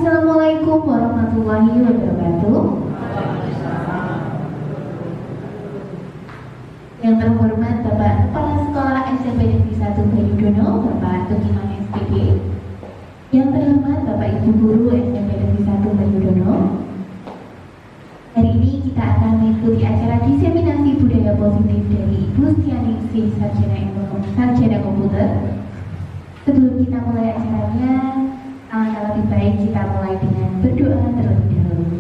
Assalamualaikum warahmatullahi wabarakatuh. Yang terhormat Bapak Kepala Sekolah SMP Negeri 1 Bayudono, Bapak Tukiman SPD. Yang terhormat Bapak Ibu Guru SMP Negeri 1 Bayudono. Hari ini kita akan mengikuti acara diseminasi budaya positif dari Ibu Stianingsih Sarjana Komputer. Sebelum kita mulai acaranya, alangkah lebih baik kita mulai dengan berdoa terlebih dahulu.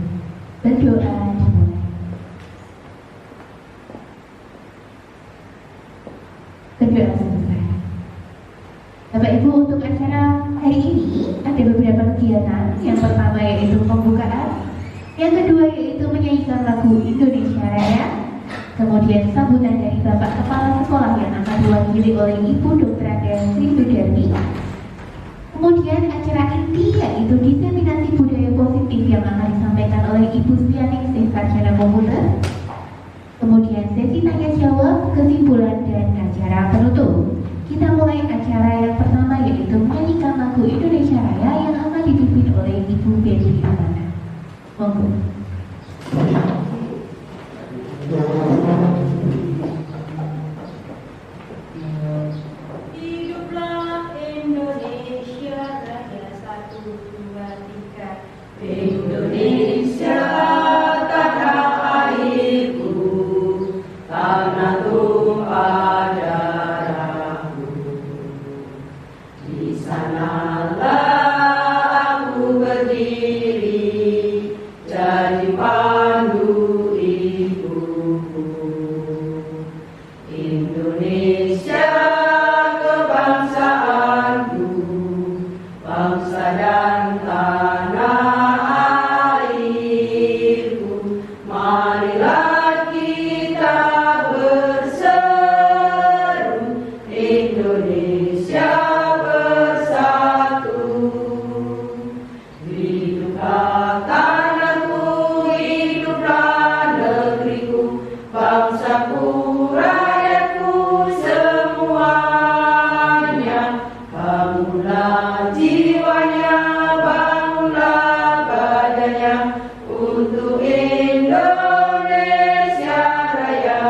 Berdoa dimulai. Berdoa selesai. Bapak Ibu, untuk acara hari ini ada beberapa kegiatan. Yang pertama yaitu pembukaan, yang kedua yaitu menyanyikan lagu Indonesia Raya, kemudian sambutan dari Bapak Kepala Sekolah yang akan diwakili oleh Ibu Dr. Sri Sudarmi. Kemudian acara inti yaitu diseminasi budaya positif yang akan disampaikan oleh Ibu Stianingsih Sarjana Komputer. Kemudian sesi tanya jawab, kesimpulan dan acara penutup. Kita mulai acara yang pertama yaitu menyanyikan lagu Indonesia Raya yang akan dipimpin oleh Ibu Betty Amana. Monggo. Hiduplah Indonesia Raya, 1, 2, 3. Indonesia tanah airku, tanah tumpah darahku. Di sanalah aku berdiri, jadi pandu ibuku. Indonesia kebangsaanku, bangsa dan tanah airku. Marilah kita berseru, Indonesia bersatu. Hiduplah tanahku, hiduplah negeriku, bangsaku, rakyatku semuanya. Bangunlah jiwanya, bangunlah badannya untuk Indonesia Raya.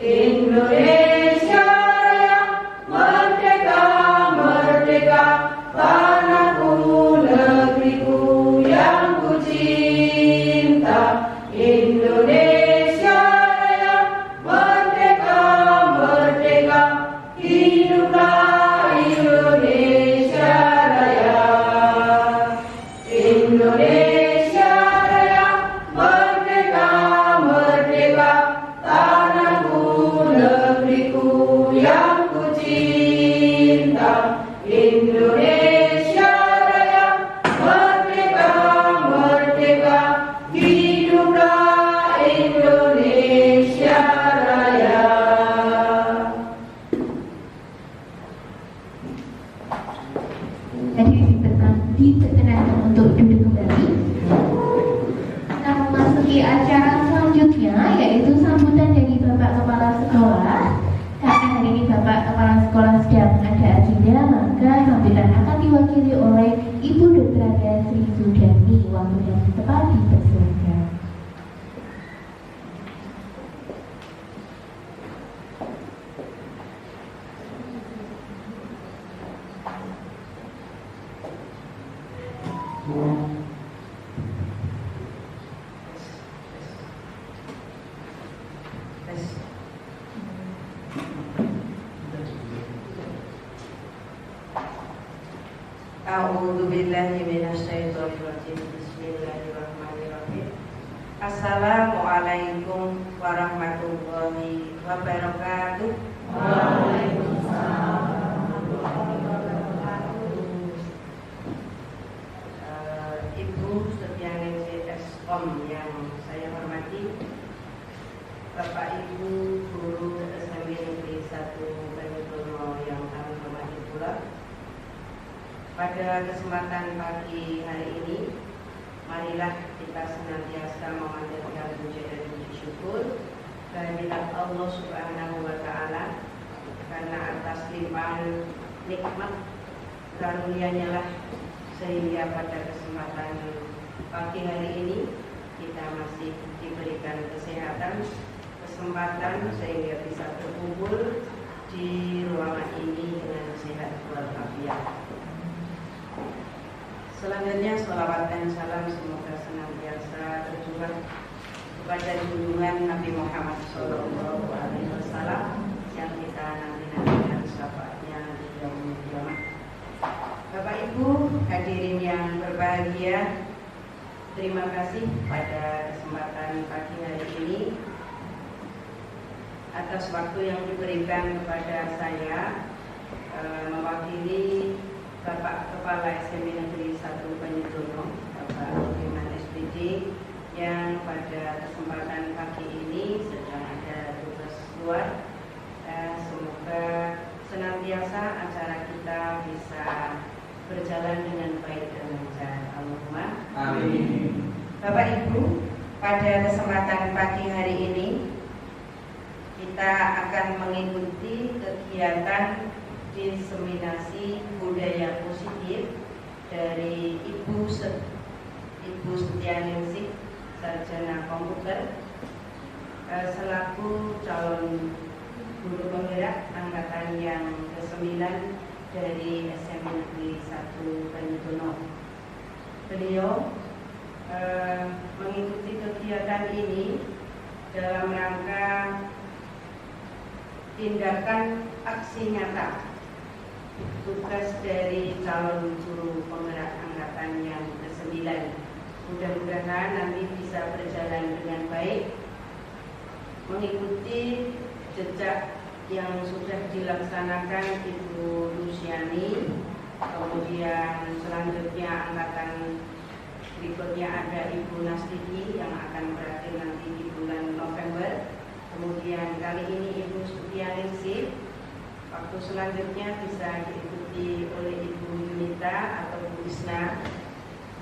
Indonesia Raya, merdeka, merdeka, tanahku, negeriku yang ku cinta. Indonesia Raya, merdeka, merdeka, hiduplah Indonesia Raya. Indonesia Raya, merdeka, merdeka, tanahku, negeriku yang ku cinta. Indonesia Raya, merdeka, merdeka, hiduplah Indonesia Raya. Hadirin diperkenankan untuk duduk kembali. Kita memasuki acara selanjutnya yaitu sambutan dari Bapak Kepala Sekolah. Karena hari ini Bapak Kepala Sekolah sedang ada agenda, maka sambutan akan diwakili oleh Ibu Dr. Sri Sudarmi. Waktu yang tepat dipersilakan. A'udzu billahi minasyaitonir rajim. Bismillahirrahmanirrahim. Assalamualaikum warahmatullahi wabarakatuh. Waalaikumsalam. Ibu Stianingsih SOM yang saya hormati, Bapak Ibu Guru SMP Negeri 1 Bayudono yang kami hormati pula. Pada kesempatan pagi hari ini, marilah kita senantiasa memanjatkan puji dan puji syukur kehadirat Allah Subhanahu wa Ta'ala, karena atas limpahan nikmat karunia-Nya lah sehingga pada kesempatan pagi hari ini kita masih diberikan kesehatan, kesempatan sehingga bisa berkumpul di ruangan ini dengan sehat walafiat. Selanjutnya salawat dan salam semoga senantiasa tercurah kepada junjungan Nabi Muhammad SAW yang kita nanti-nantikan syafaatnya di yaumul qiyamah. Bapak Ibu hadirin yang berbahagia, terima kasih pada kesempatan pagi hari ini atas waktu yang diberikan kepada saya mewakili Bapak Kepala SMP Negeri 1 Banyudono, Bapak Sudirman SPD, yang pada kesempatan pagi ini sedang ada tugas luar. Semoga senantiasa acara kita bisa berjalan dengan baik dan lancar. Allahumma amin. Bapak Ibu, pada kesempatan pagi hari ini kita akan mengikuti kegiatan diseminasi budaya positif dari Ibu Setianingsih, sarjana komputer, selaku calon guru penggerak angkatan yang ke-9 dari SMP Negeri 1 Banyudono. Beliau mengikuti kegiatan ini dalam rangka tindakan aksi nyata tugas dari calon guru penggerak angkatan yang ke-9. Mudah-mudahan nanti bisa berjalan dengan baik, mengikuti jejak yang sudah dilaksanakan Ibu Luciani, kemudian selanjutnya angkatan berikutnya ada Ibu Nastiki yang akan berakhir nanti di bulan November, kemudian kali ini Ibu Sutianingsih. Waktu selanjutnya bisa diikuti oleh Ibu Yunita atau Bu Isna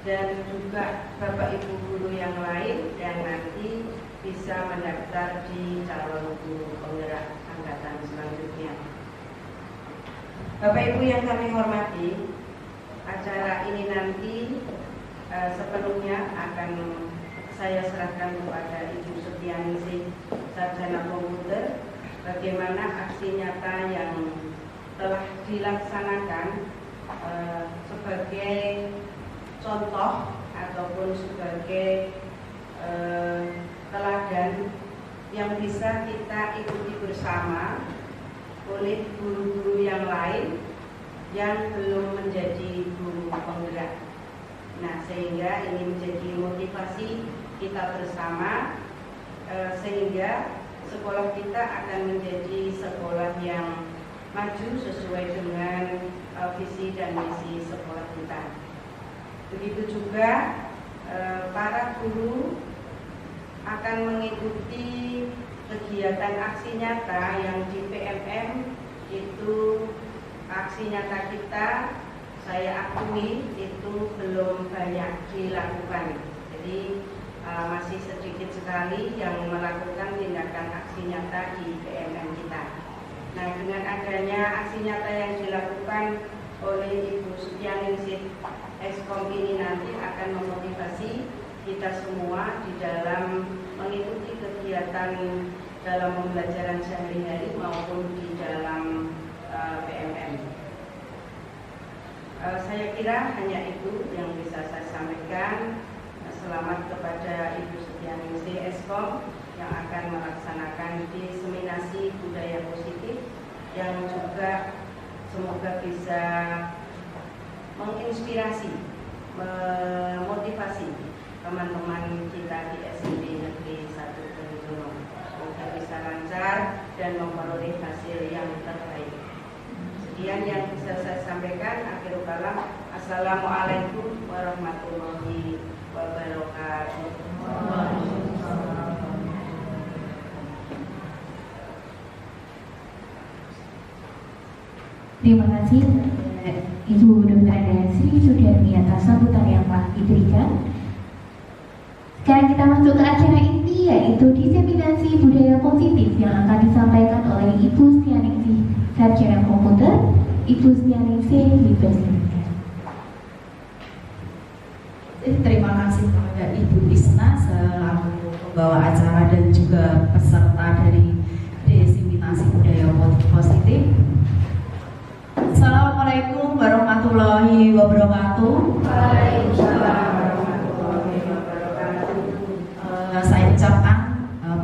dan juga Bapak Ibu guru yang lain yang nanti bisa mendaftar di calon guru penggerak angkatan selanjutnya. Bapak Ibu yang kami hormati, acara ini nanti sepenuhnya akan saya serahkan kepada Ibu Setianingsih, sarjana komputer, bagaimana aksi nyata yang telah dilaksanakan sebagai contoh ataupun sebagai teladan yang bisa kita ikuti bersama oleh guru-guru yang lain yang belum menjadi guru penggerak. Nah, sehingga ini menjadi motivasi kita bersama sehingga sekolah kita akan menjadi sekolah yang maju sesuai dengan visi dan misi sekolah kita. Begitu juga para guru akan mengikuti kegiatan aksi nyata yang di PMM itu. Aksi nyata kita saya akui itu belum banyak dilakukan. Jadi masih sedikit sekali yang melakukan tindakan aksi nyata di PMM kita. Nah, dengan adanya aksi nyata yang dilakukan oleh Ibu Sutianingsih Eskom ini nanti akan memotivasi kita semua di dalam mengikuti kegiatan dalam pembelajaran sehari-hari maupun di dalam PMM. Saya kira hanya itu yang bisa saya sampaikan. Selamat kepada Ibu Setianingsih Eskom yang akan melaksanakan diseminasi budaya positif yang juga semoga bisa menginspirasi, memotivasi teman-teman kita di SMP Negeri 1 Banyudono. Semoga bisa lancar dan memperoleh hasil yang terbaik. Sekian yang bisa saya sampaikan. Akhirul kalam. Assalamualaikum warahmatullahi wabarakatuh. Terima kasih Ibu Dr. Sri Sudarmi atas sambutan yang telah diberikan. Sekarang kita masuk ke acara inti, yaitu diseminasi budaya positif yang akan disampaikan oleh Ibu Setianingsih, sarjana komputer. Ibu Setianingsih dipersilakan. pembawa acara dan juga peserta dari Diseminasi Budaya Positif. Assalamualaikum warahmatullahi wabarakatuh. Waalaikumsalam warahmatullahi wabarakatuh. Saya ucapkan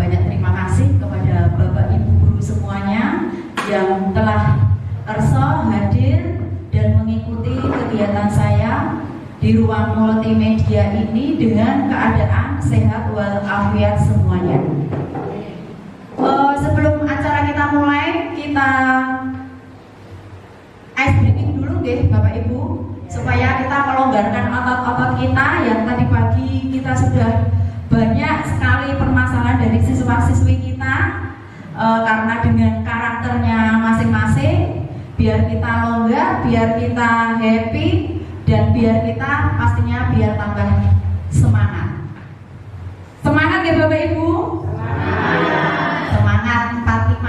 banyak terima kasih kepada Bapak Ibu guru semuanya yang telah kerso hadir dan mengikuti kegiatan saya di ruang multimedia ini dengan keadaan sehat walafiat semuanya. Sebelum acara kita mulai, kita ice breaking dulu deh Bapak Ibu, supaya kita melonggarkan otot-otot kita yang tadi pagi kita sudah banyak sekali permasalahan dari siswa-siswi kita, karena dengan karakternya masing-masing, biar kita longgar, biar kita happy, dan biar kita pastinya biar tambah semangat. Semangat ya Bapak Ibu? Semangat 45.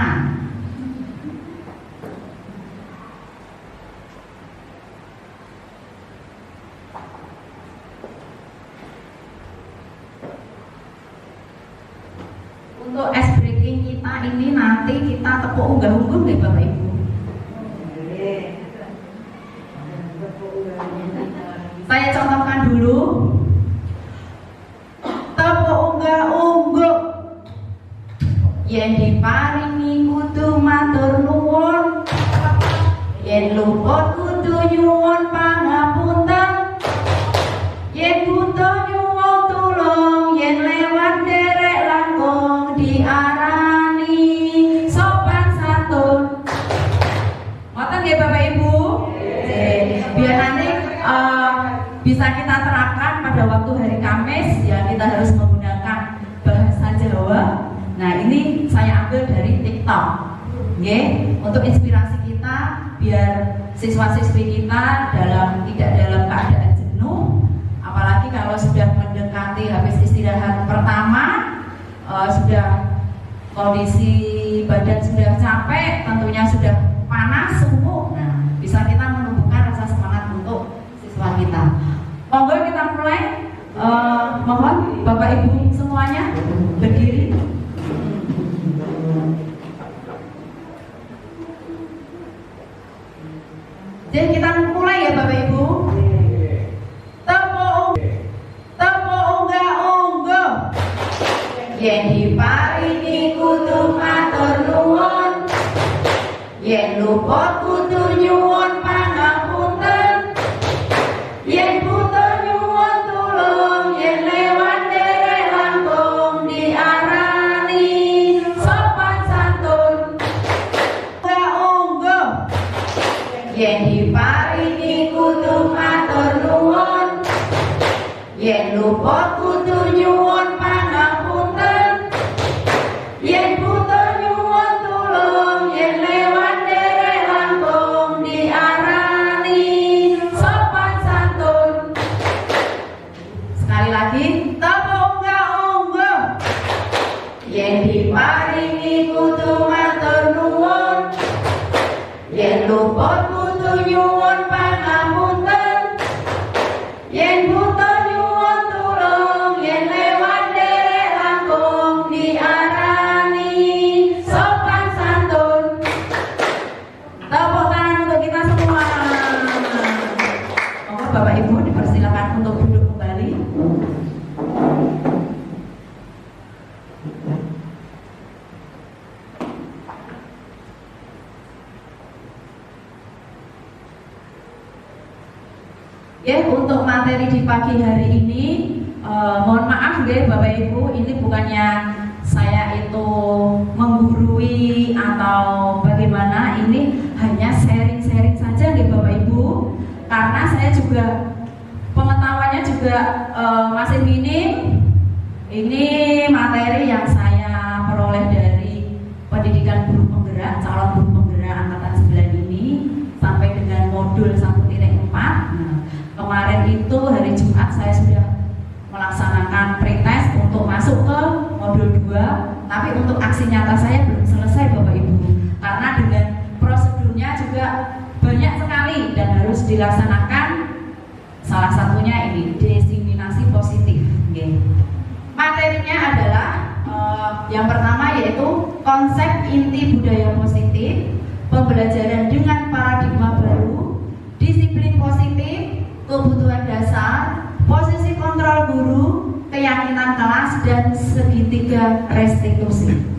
Untuk ice breaking kita ini nanti kita tepuk unggah-ungguh nih Bapak Ibu. Saya contohkan dulu. Tepuk unggah-ungguh. Yen diparingi kudu matur nuwun, yen luput kudu nyuwun pangapunten, yen butuh nyuwun tulung, yen lewat derek langkung diarani sopan santun. Ngoten nggih Bapak Ibu? Biar nanti bisa kita terapkan pada waktu hari Kamis, ya kita harus menggunakan bahasa Jawa. Nah ini saya ambil dari TikTok, untuk inspirasi kita, biar siswa-siswi kita tidak dalam keadaan jenuh, apalagi kalau sudah mendekati habis istirahat pertama, sudah kondisi badan sudah capek, tentunya sudah panas, sumuk. Nah bisa kita menumbuhkan rasa semangat untuk siswa kita. Monggo kita mulai. Mohon Bapak Ibu semuanya berdiri. Jadi kita mulai ya Bapak Ibu. Tepuk unggah-ungguh, yen diparingi kudu matur nuwun, yen luput kudu nyuwun pangapunten, yen butuh nyuwun tulung, yen lewat derek langkung diarani sopan santun. Unggah-ungguh, yen diparingi kudu matur nuwun, yen luput kudu nyuwun pangapunten, yen butuh nyuwun tulung, yen lewat derek langkung diarani sopan santun. Sekali lagi, tepuk unggah-ungguh, yen diparingi kudu matur nuwun, yen luput kudu nyuwun pangapunten, yen butuh nyuwun tulung, yen lewat derek langkung diarani sopan santun. Tepuk tangan untuk kita semua. Monggo Bapak Ibu dipersilakan untuk duduk kembali. Ya, untuk materi di pagi hari ini, mohon maaf ya Bapak Ibu, ini bukannya saya itu menggurui atau bagaimana, ini hanya sharing-sharing saja ya Bapak Ibu, karena saya juga pengetahuannya juga masih minim. Ini materi yang saya peroleh dari pendidikan guru penggerak, calon guru penggerak angkatan 9 ini sampai dengan modul 1.4. Kemarin itu hari Jumat saya sudah melaksanakan pretest untuk masuk ke modul 2, tapi untuk aksi nyata saya belum selesai Bapak Ibu, karena dengan prosedurnya juga banyak sekali dan harus dilaksanakan. Salah satunya ini diseminasi positif. Materinya adalah Yang pertama yaitu konsep inti budaya positif, pembelajaran dengan paradigma baru, disiplin positif, kebutuhan dasar, posisi kontrol guru, keyakinan kelas, dan segitiga restitusi.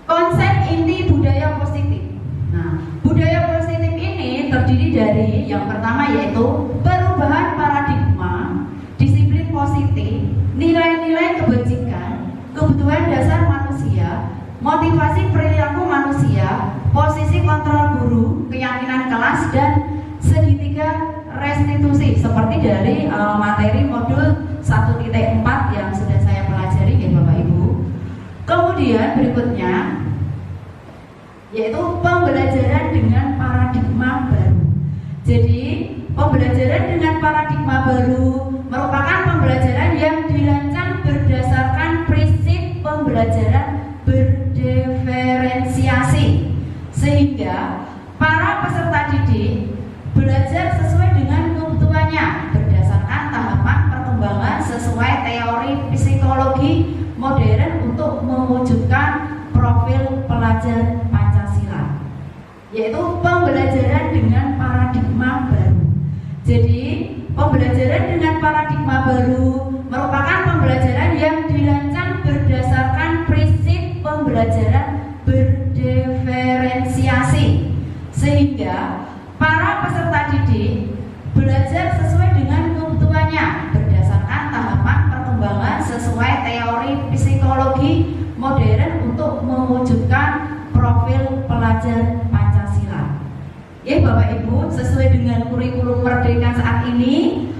Konsep inti budaya positif. Nah, budaya positif ini terdiri dari yang pertama yaitu perubahan paradigma, disiplin positif, nilai-nilai kebajikan, kebutuhan dasar manusia, motivasi perilaku manusia, posisi kontrol guru, keyakinan kelas, dan segitiga restitusi seperti dari materi modul 1.4 yang sudah saya pelajari ya Bapak Ibu. Kemudian berikutnya yaitu pembelajaran dengan paradigma baru. Jadi pembelajaran dengan paradigma baru merupakan pembelajaran yang dirancang berdasarkan prinsip pembelajaran berdiferensiasi, sehingga para peserta didik belajar sesuai dengan kebutuhannya berdasarkan tahapan perkembangan sesuai teori psikologi modern untuk mewujudkan profil pelajar Pancasila, yaitu pembelajaran dengan paradigma baru. Jadi pembelajaran dengan paradigma baru merupakan pembelajaran yang dirancang berdasarkan prinsip pembelajaran berdiferensiasi, sehingga para peserta didik belajar sesuai dengan kebutuhannya berdasarkan tahapan perkembangan sesuai teori psikologi modern untuk mewujudkan profil pelajar Pancasila. Ya Bapak Ibu, sesuai dengan kurikulum Merdeka saat ini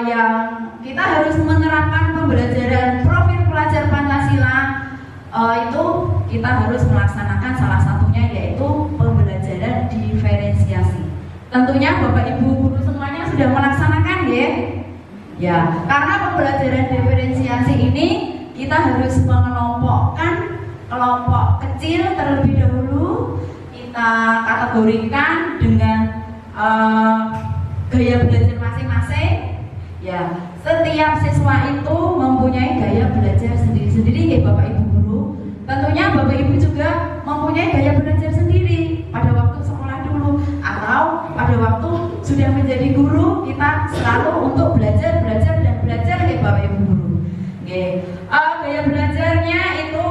yang kita harus menerapkan pembelajaran profil pelajar Pancasila, itu kita harus melaksanakan salah satunya yaitu pembelajaran diferensiasi. Tentunya Bapak Ibu guru semuanya sudah melaksanakan ya. Ya, karena pembelajaran diferensiasi ini kita harus mengelompokkan kelompok kecil terlebih dahulu, kita kategorikan dengan gaya belajar masing-masing. Ya, setiap siswa itu mempunyai gaya belajar sendiri-sendiri ya Bapak Ibu guru. Tentunya Bapak Ibu juga mempunyai gaya belajar sendiri pada waktu sekolah dulu atau pada waktu sudah menjadi guru, kita selalu untuk belajar ya Bapak Ibu guru. Oke. Gaya belajarnya itu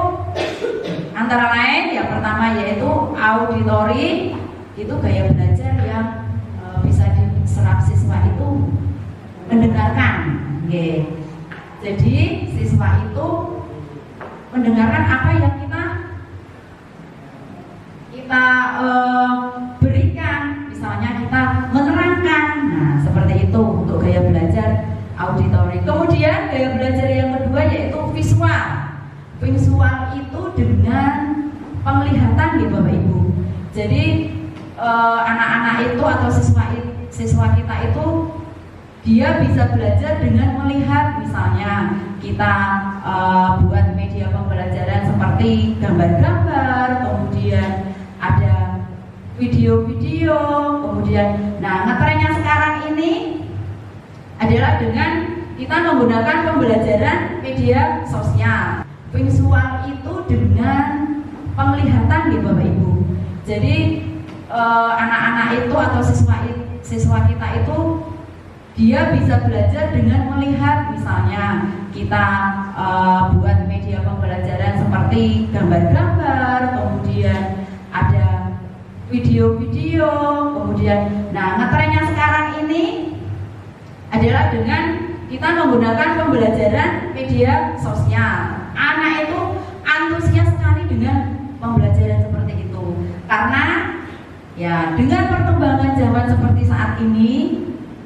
antara lain yang pertama yaitu auditori, itu gaya belajar yang bisa diserap siswa itu mendengarkan. Oke. Jadi siswa itu mendengarkan apa yang kita berikan, misalnya kita menerangkan. Nah, seperti itu untuk gaya belajar auditori. Kemudian gaya belajar yang kedua yaitu visual. Visual itu dengan penglihatan ya Bapak Ibu. Jadi anak-anak itu atau siswa kita itu dia bisa belajar dengan melihat, misalnya kita buat media pembelajaran seperti gambar-gambar, kemudian ada video-video, kemudian ngetrennya sekarang ini adalah dengan kita menggunakan pembelajaran media sosial. Visual itu dengan penglihatan ya Bapak Ibu. Jadi anak-anak itu atau siswa kita itu dia bisa belajar dengan melihat, misalnya kita buat media pembelajaran seperti gambar-gambar, kemudian ada video-video, kemudian ngetrennya sekarang ini adalah dengan kita menggunakan pembelajaran media sosial. Anak itu antusias sekali dengan pembelajaran seperti itu, karena ya dengan perkembangan zaman seperti saat ini,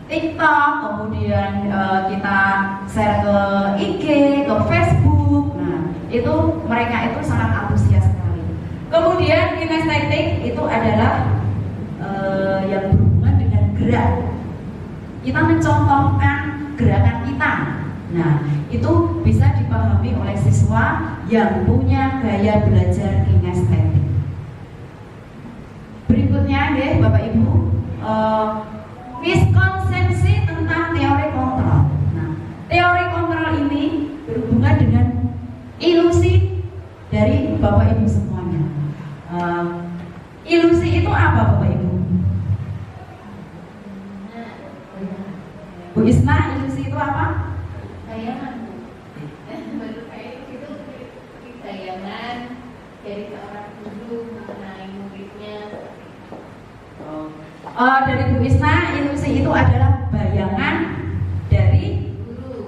TikTok, kemudian kita share ke IG, ke Facebook. Nah, itu mereka itu sangat antusias sekali. Kemudian kinestetik itu adalah yang berhubungan dengan gerak. Kita mencontohkan gerakan kita. Nah, itu bisa dipahami oleh siswa yang punya gaya belajar kinestetik. Berikutnya deh Bapak Ibu, miskonsepsi tentang teori kontrol. Nah, teori kontrol ini berhubungan dengan ilusi dari Bapak Ibu semuanya. Ilusi itu apa Bapak Ibu? Bu Isma, ilusi itu apa? Bayangan. Menurut saya itu bayangan dari seorang guru mengenai muridnya. Dari Bu Isna, ilusi itu adalah bayangan dari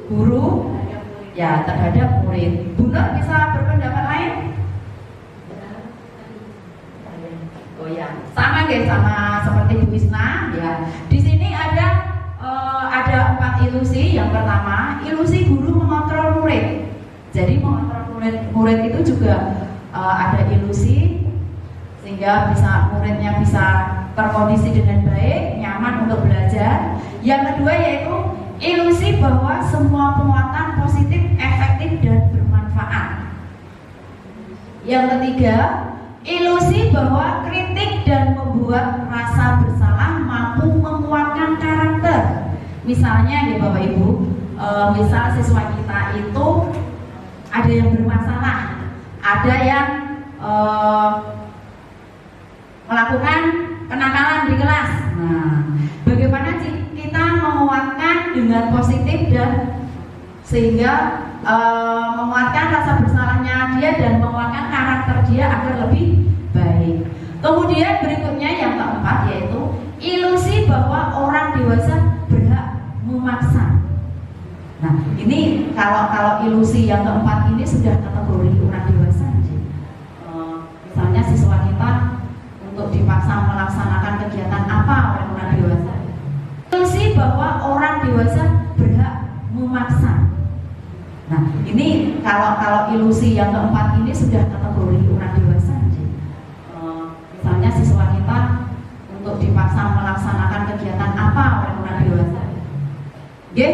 guru ya terhadap murid. Bu Nur bisa berpendapat lain? Oh ya, sama guys, sama seperti Bu Isna ya. Di sini ada 4 ilusi. Yang pertama, ilusi guru mengontrol murid. Jadi mengontrol murid itu juga ada ilusi sehingga muridnya bisa terkondisi dengan baik, nyaman untuk belajar. Yang kedua yaitu ilusi bahwa semua penguatan positif, efektif dan bermanfaat. Yang ketiga, ilusi bahwa kritik dan membuat rasa bersalah mampu menguatkan karakter. Misalnya ya Bapak Ibu, misal siswa kita itu ada yang bermasalah, ada yang melakukan kenakalan di kelas. Nah, bagaimana kita menguatkan dengan positif dan sehingga menguatkan rasa bersalahnya dia dan menguatkan karakter dia agar lebih baik. Kemudian berikutnya yang keempat yaitu ilusi bahwa orang dewasa berhak memaksa. Nah, ini kalau ilusi yang keempat ini sudah kategori orang dewasa. Misalnya siswa kita untuk dipaksa melaksanakan kegiatan apa oleh orang dewasa. Ilusi bahwa orang dewasa berhak memaksa. Nah, ini kalau ilusi yang keempat ini sudah kategori orang dewasa. Misalnya siswa kita untuk dipaksa melaksanakan kegiatan apa oleh orang dewasa. Oke,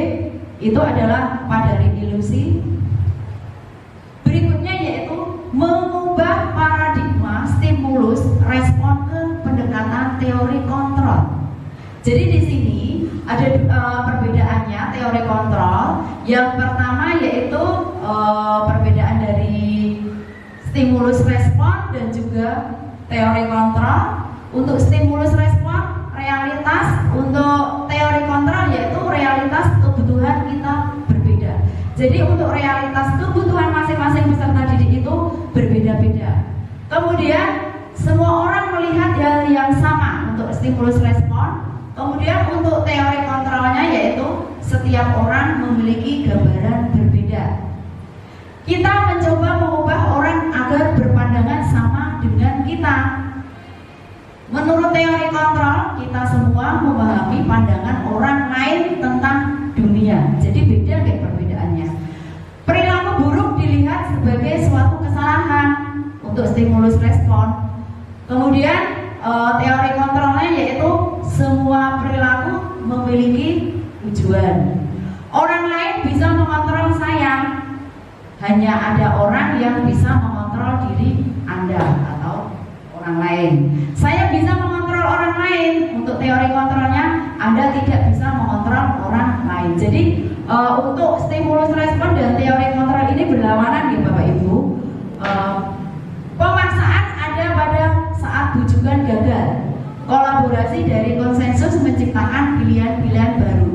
itu adalah dari ilusi. Berikutnya yaitu mengubah paradigma stimulus respon ke pendekatan teori kontrol. Jadi di sini ada perbedaannya teori kontrol. Yang pertama yaitu perbedaan dari stimulus respon dan juga teori kontrol. Untuk stimulus respon realitas, untuk teori kontrol yaitu realitas kebutuhan kita berbeda. Jadi untuk realitas kebutuhan masing-masing peserta didik itu berbeda-beda. Kemudian semua orang melihat hal yang sama untuk stimulus respon. Kemudian untuk teori kontrolnya yaitu setiap orang memiliki gambaran berbeda. Kita mencoba mengubah orang agar berpandangan sama dengan kita. Menurut teori kontrol, kita semua memahami pandangan orang lain tentang dunia. Jadi beda kayak perbedaannya. Perilaku buruk dilihat sebagai suatu kesalahan untuk stimulus respon. Kemudian teori kontrolnya yaitu semua perilaku memiliki tujuan. Orang lain bisa mengontrol saya. Hanya ada orang yang bisa mengontrol diri Anda atau orang lain. Saya bisa mengontrol orang lain. Untuk teori kontrolnya, Anda tidak bisa mengontrol orang lain. Jadi untuk stimulus respon dan teori kontrol ini berlawanan ya Bapak Ibu. Pemaksaan ada pada saat bujukan gagal. Kolaborasi dari konsensus menciptakan pilihan-pilihan baru.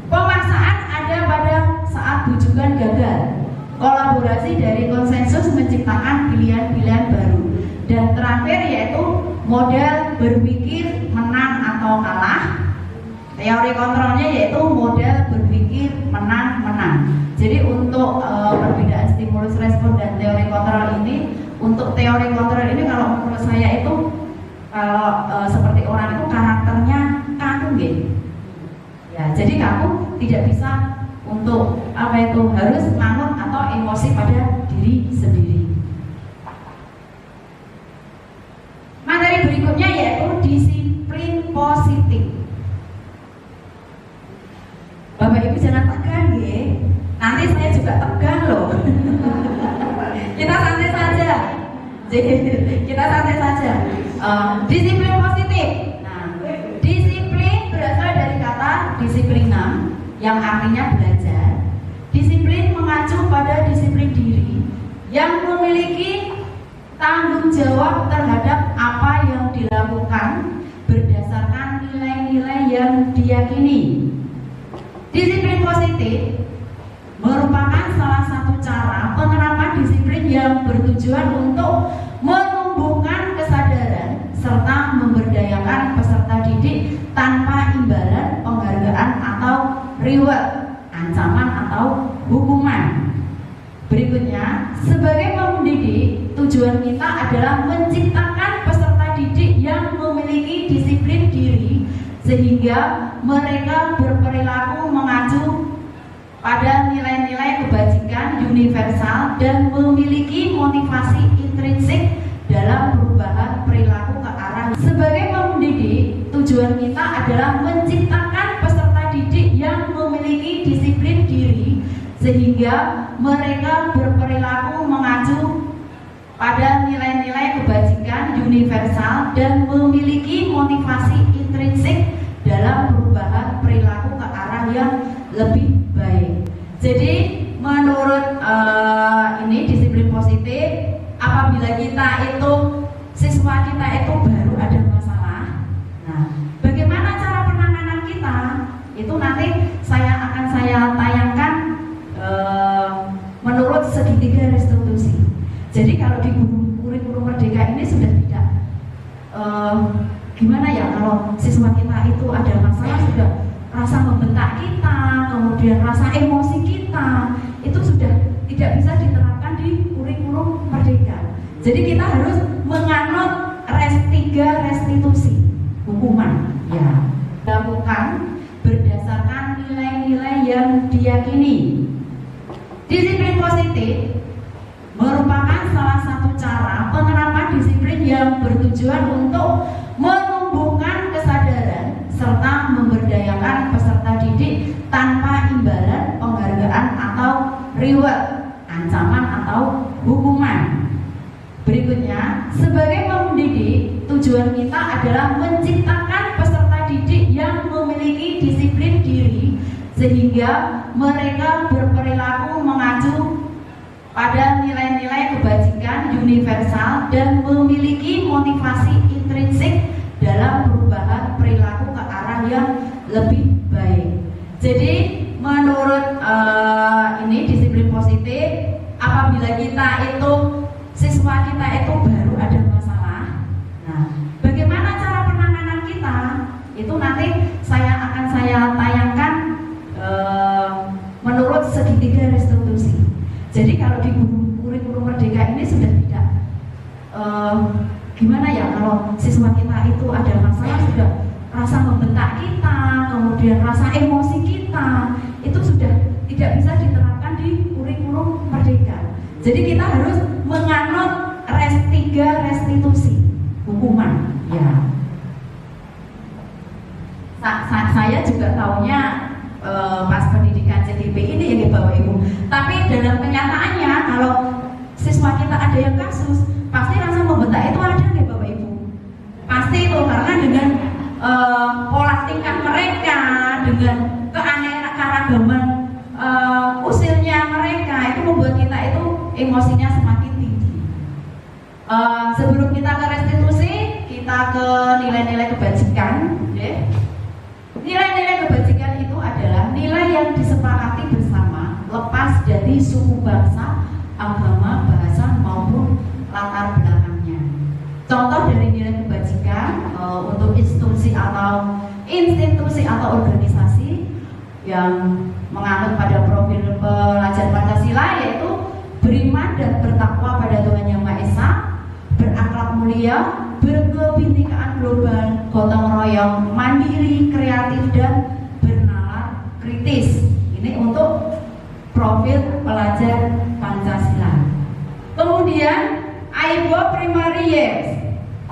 Pemaksaan ada pada saat bujukan gagal. Kolaborasi dari konsensus menciptakan pilihan-pilihan baru. Dan terakhir yaitu model berpikir menang atau kalah. Teori kontrolnya yaitu model berpikir menang-menang. Jadi untuk perbedaan stimulus respon dan teori kontrol ini, untuk teori kontrol ini kalau menurut saya itu kalau seperti orang itu karakternya kaku gitu. Ya, jadi kaku tidak bisa untuk harus nganut atau emosi pada diri sendiri. Materi berikutnya yaitu disiplin positif. Bapak Ibu jangan tekan ya. Kita santai saja. Disiplin positif. Nah, disiplin berasal dari kata disiplina yang artinya belajar. Disiplin mengacu pada disiplin diri yang memiliki tanggung jawab terhadap apa yang dilakukan berdasarkan nilai-nilai yang diyakini. Disiplin positif merupakan salah satu cara penerapan disiplin yang bertujuan untuk menumbuhkan kesadaran serta memberdayakan peserta didik tanpa imbalan, penghargaan atau reward, ancaman atau hukuman. Berikutnya, sebagai pendidik, tujuan kita adalah menciptakan peserta didik yang memiliki disiplin diri sehingga mereka berperilaku mengacu pada nilai-nilai kebajikan universal dan memiliki motivasi intrinsik dalam perubahan perilaku ke arah. Sebagai pendidik, tujuan kita adalah menciptakan peserta didik yang memiliki disiplin diri sehingga mereka berperilaku mengacu pada nilai-nilai kebajikan universal dan memiliki motivasi intrinsik dalam perubahan perilaku ke arah yang lebih baik. Jadi menurut ini disiplin positif, apabila kita itu siswa kita itu baru ada masalah, nah bagaimana cara penanganan kita itu nanti akan saya tayangkan menurut segitiga restitusi. Jadi kalau di kurikulum Merdeka ini sudah tidak gimana ya, kalau siswa kita itu ada masalah sudah rasa membentak kita, kemudian rasa emosi kita itu sudah tidak bisa diterapkan di kurikulum Merdeka. Jadi kita harus menganut 3 restitusi hukuman ya, dilakukan berdasarkan nilai-nilai yang diyakini. Disiplin positif merupakan salah satu cara penerapan disiplin yang bertujuan untuk menumbuhkan kesadaran serta memberdayakan peserta didik tanpa imbalan, penghargaan atau reward, ancaman atau hukuman. Berikutnya, sebagai pendidik, tujuan kita adalah menciptakan peserta didik yang memiliki disiplin diri sehingga mereka berperilaku mengacu pada nilai-nilai kebajikan universal dan memiliki motivasi intrinsik dalam perubahan perilaku ke arah yang lebih baik. Jadi menurut ini disiplin positif, apabila kita itu siswa kita itu baru ada masalah, nah bagaimana cara penanganan kita itu nanti akan saya tayangkan menurut segitiga restitusi. Jadi kalau di kurikulum Merdeka ini sudah tidak gimana ya, kalau siswa kita itu ada masalah sudah rasa membentak kita, kemudian rasa emosi kita itu sudah tidak bisa diterapkan di kurikulum Merdeka. Jadi kita harus menganut 3 restitusi hukuman ya. Saya juga tahunya pas pendidikan CDP ini ya Bapak Ibu. Tapi dalam kenyataannya kalau siswa kita ada yang kasus, pasti rasa membentak itu ada ya Bapak Ibu. Pasti itu karena dengan pola tingkah mereka, dengan keanekaragaman usilnya mereka itu membuat kita itu emosinya semakin tinggi. Sebelum kita ke restitusi, kita ke nilai-nilai kebajikan. Okay. Nilai-nilai kebajikan itu adalah nilai yang disepakati bersama, lepas dari suku bangsa, agama, bahasa maupun latar belakangnya. Contoh dari nilai kebajikan untuk institusi atau organisasi yang menganut pada profil pelajar Pancasila, yaitu beriman dan bertakwa pada Tuhan Yang Maha Esa, berakhlak mulia, berkebinekaan global, gotong royong, mandiri, kreatif dan bernalar kritis. Ini untuk profil pelajar Pancasila. Kemudian AIBO Primary Years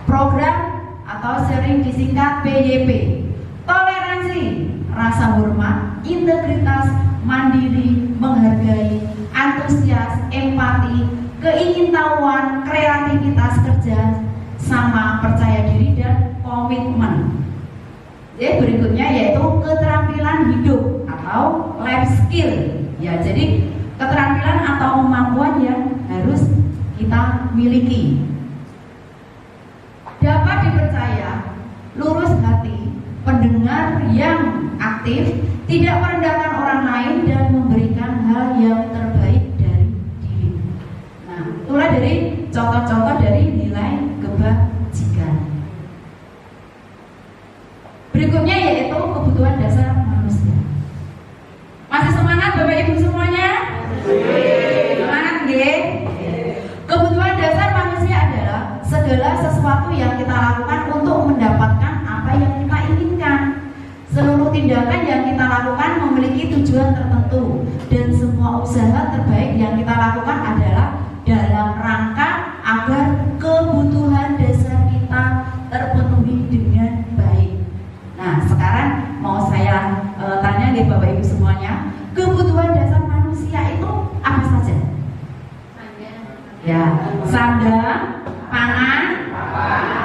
program atau sering disingkat PYP, toleransi, rasa hormat, integritas, mandiri, menghargai, antusias, empati, keingintahuan, kreativitas kerja, sama percaya diri dan komitmen. Jadi berikutnya yaitu keterampilan hidup atau life skill. Ya, jadi keterampilan atau kemampuan yang harus kita miliki. Dapat dipercaya, lurus hati, pendengar yang aktif, tidak merendahkan orang lain dan memberikan hal yang terbaik dari diri. Nah, itulah dari contoh-contoh dari nilai kebajikan. Berikutnya yaitu kebutuhan dasar manusia. Masih semangat Bapak Ibu semuanya? Semangat nggih? Kebutuhan dasar manusia adalah segala sesuatu yang kita lakukan untuk mendapatkan apa yang kita inginkan. Seluruh tindakan yang kita lakukan memiliki tujuan tertentu, dan semua usaha terbaik yang kita lakukan adalah dalam rangka agar kebutuhan dasar kita terpenuhi dengan baik. Nah, sekarang mau saya tanya nih Bapak Ibu semuanya, kebutuhan dasar manusia itu apa saja? Ya, sandang, pangan,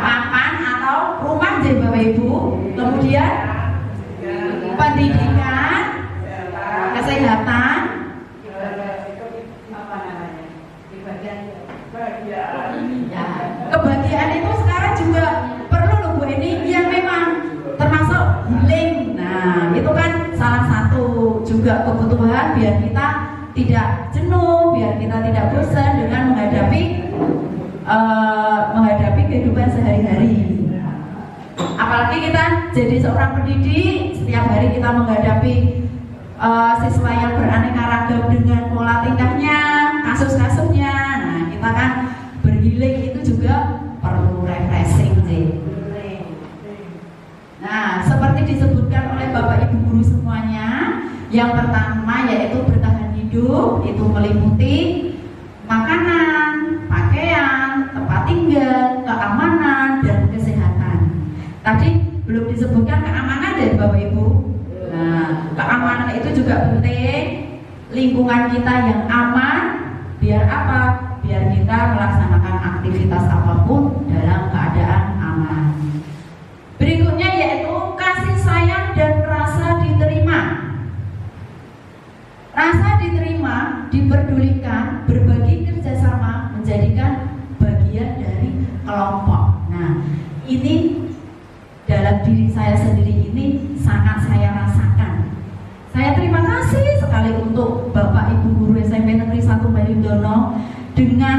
papan atau rumah jadi Bapak Ibu. Kemudian pendidikan, kesehatan, ya, kebahagiaan itu sekarang juga perlu loh Bu, ini yang memang termasuk healing. Nah, itu kan salah satu juga kebutuhan biar kita tidak jenuh, biar kita tidak bosan dengan menghadapi kehidupan sehari-hari. Apalagi kita jadi seorang pendidik, setiap hari kita menghadapi siswa yang beraneka ragam dengan pola tingkahnya, kasus-kasusnya. Nah, kita kan berhealing itu juga perlu refreshing sih. Nah, seperti disebutkan oleh Bapak Ibu guru semuanya, yang pertama yaitu bertahan hidup, itu meliputi makanan, pakaian, tempat tinggal, keamanan, dan kesehatan. Tadi belum disebutkan keamanan dari Bapak Ibu. Nah, keamanan itu juga penting. Lingkungan kita yang aman, biar apa? Biar kita melaksanakan aktivitas apapun dalam keadaan aman. Berikutnya yaitu kasih sayang dan rasa diterima. Rasa diterima, diperdulikan, berbagi kerjasama, menjadikan bagian dari kelompok. Nah, ini dalam diri saya sendiri ini sangat saya rasakan. Saya terima kasih sekali untuk Bapak Ibu Guru SMP Negeri 1 Balindono. Dengan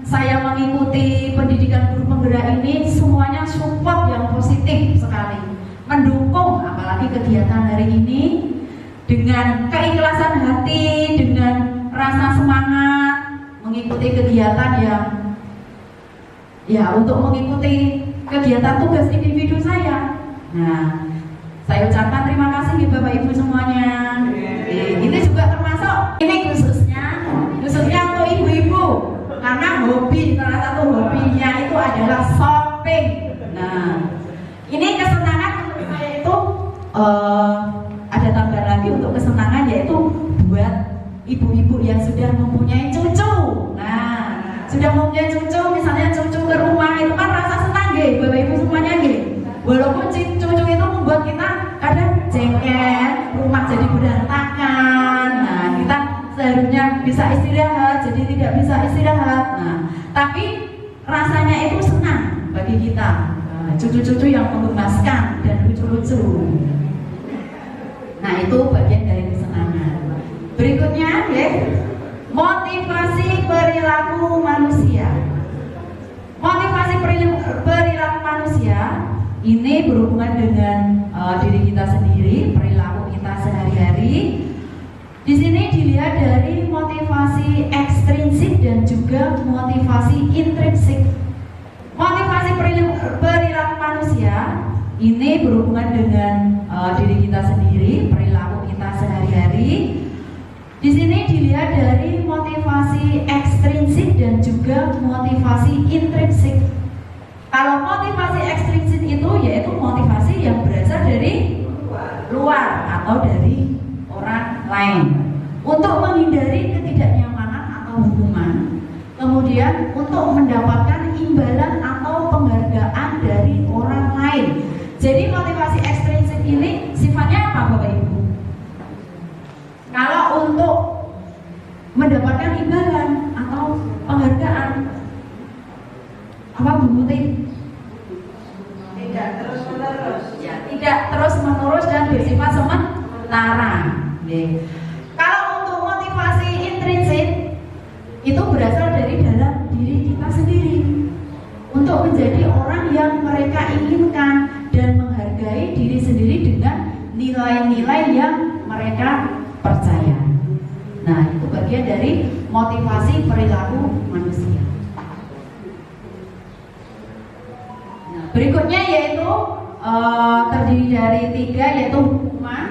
saya mengikuti pendidikan guru penggerak ini, semuanya support yang positif sekali, mendukung apalagi kegiatan hari ini dengan keikhlasan hati, dengan rasa semangat mengikuti kegiatan yang untuk mengikuti kegiatan tugas individu saya. Nah, saya ucapkan terima kasih Bapak Ibu semuanya. Ini juga termasuk, ini khususnya untuk ibu-ibu, karena hobi, salah satu hobinya itu adalah shopping. Nah, ini kesenangan untuk saya itu ada tambahan lagi untuk kesenangan, yaitu buat ibu-ibu yang sudah mempunyai cucu. Nah, sudah mempunyai cucu, misalnya cucu ke rumah, itu kan rasa senang nggih, Bapak Ibu semuanya nggih. Walaupun cucu itu membuat kita kadang jengkel, rumah jadi berantakan. Nah, kita seharusnya bisa istirahat, jadi tidak bisa istirahat. Nah, tapi rasanya itu senang bagi kita. Cucu-cucu yang menggemaskan dan lucu-lucu. Nah, itu bagian dari kesenangan. Berikutnya, ya, motivasi perilaku manusia. Motivasi perilaku manusia ini berhubungan dengan diri kita sendiri, perilaku kita sehari-hari. Di sini dilihat dari motivasi ekstrinsik dan juga motivasi intrinsik. Motivasi perilaku manusia ini berhubungan dengan diri kita sendiri, perilaku kita sehari-hari. Di sini dilihat dari motivasi ekstrinsik dan juga motivasi intrinsik. Kalau motivasi ekstrinsik itu yaitu motivasi yang berasal dari luar atau dari orang lain untuk menghindari ketidaknyamanan atau hukuman. Kemudian kemudian untuk mendapatkan imbalan atau penghargaan dari orang lain. Jadi motivasi ekstrinsik ini sifatnya apa Bapak Ibu? Kalau untuk mendapatkan imbalan atau penghargaan, apa Bu Muti? Tidak terus menerus. Ya, tidak terus menerus dan bersifat sementara. Kalau untuk motivasi intrinsik itu berasal dari dalam diri kita sendiri untuk menjadi orang yang mereka inginkan dan menghargai diri sendiri dengan nilai-nilai yang mereka percaya. Nah, itu bagian dari motivasi perilaku manusia. Nah, berikutnya yaitu terdiri dari 3, yaitu hukuman.